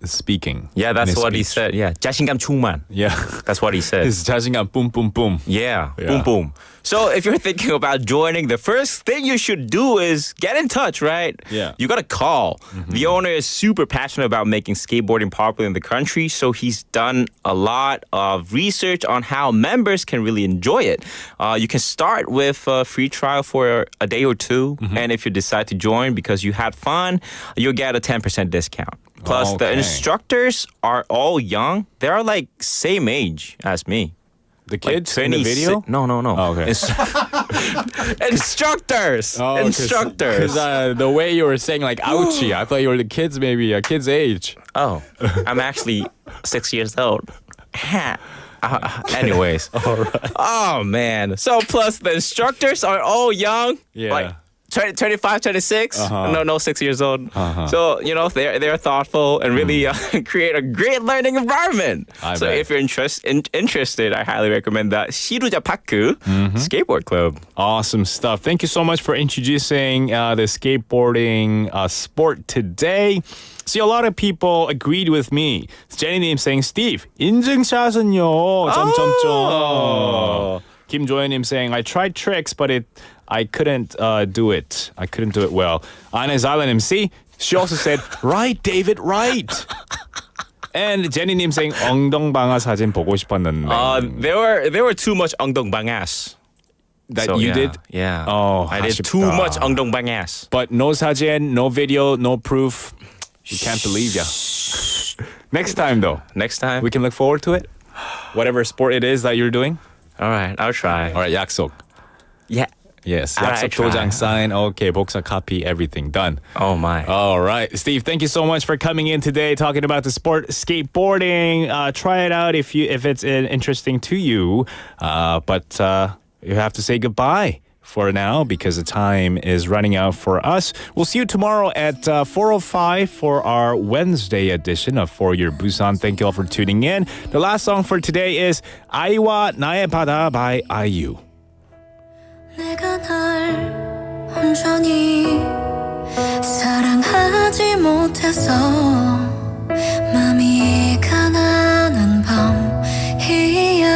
speaking. Yeah, that's what he said. Yeah, 자신감 충만. Yeah, that's what he said. His 자신감 boom boom boom. Yeah, boom boom. So if you're thinking about joining, the first thing you should do is get in touch, right? Yeah. You got to call. The owner is super passionate about making skateboarding popular in the country, so he's done a lot of research on how members can really enjoy it. You can start with a free trial for a day or two, and if you decide to join because you had fun, you'll get a 10% discount. Plus, the instructors are all young. They're like same age as me. The kids in the video? No. Oh, okay. Instructors! Instructors! Because the way you were saying like ouchie, I thought you were the kids, maybe a kid's age. Oh, I'm actually 6 years old. Anyways. All right. Oh, man. So plus the instructors are all young. Yeah. Like 25, 26. No, 6 years old. Uh-huh. So, they're thoughtful and really create a great learning environment. So bet. if you're interested, I highly recommend that Shiruja Paku Skateboard Club. Awesome stuff. Thank you so much for introducing the skateboarding sport today. See, a lot of people agreed with me. Jenny님 saying, Steve, 인증샷은요. 점점점. 김조연님 saying, I tried tricks, but I couldn't do it. I couldn't do it well. Anna Zalanim, see? She also said, right, David, right. And Jenny님 saying, 엉덩방아 사진 보고 싶었는데. There were too much 엉덩방아s. That you did? Yeah. Oh, I did 아쉽다. too much 엉덩방아s. But no 사진, no video, no proof. You can't believe ya. Next time, though. Next time? We can look forward to it. Whatever sport it is that you're doing. All right, I'll try. All right, 약속. Yeah. Yes, All right, 약속 try. 도장 sign. Okay, 복사 copy, everything done. Oh my. All right, Steve, thank you so much for coming in today, talking about the sport skateboarding. Try it out if it's interesting to you. But you have to say goodbye for now because the time is running out for us. We'll see you tomorrow at 4:05 for our Wednesday edition of For Your Busan. Thank you all for tuning in. The last song for today is 아이와 나의 바다 by IU. 내가 날 온전히 사랑하지 못해서 맘이 가난한 밤이야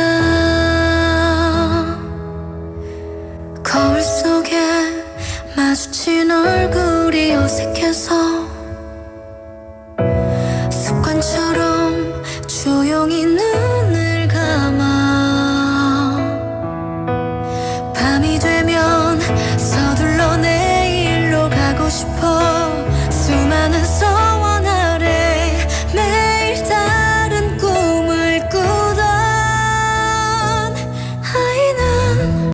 거울 속에 마주친 얼굴이 어색해서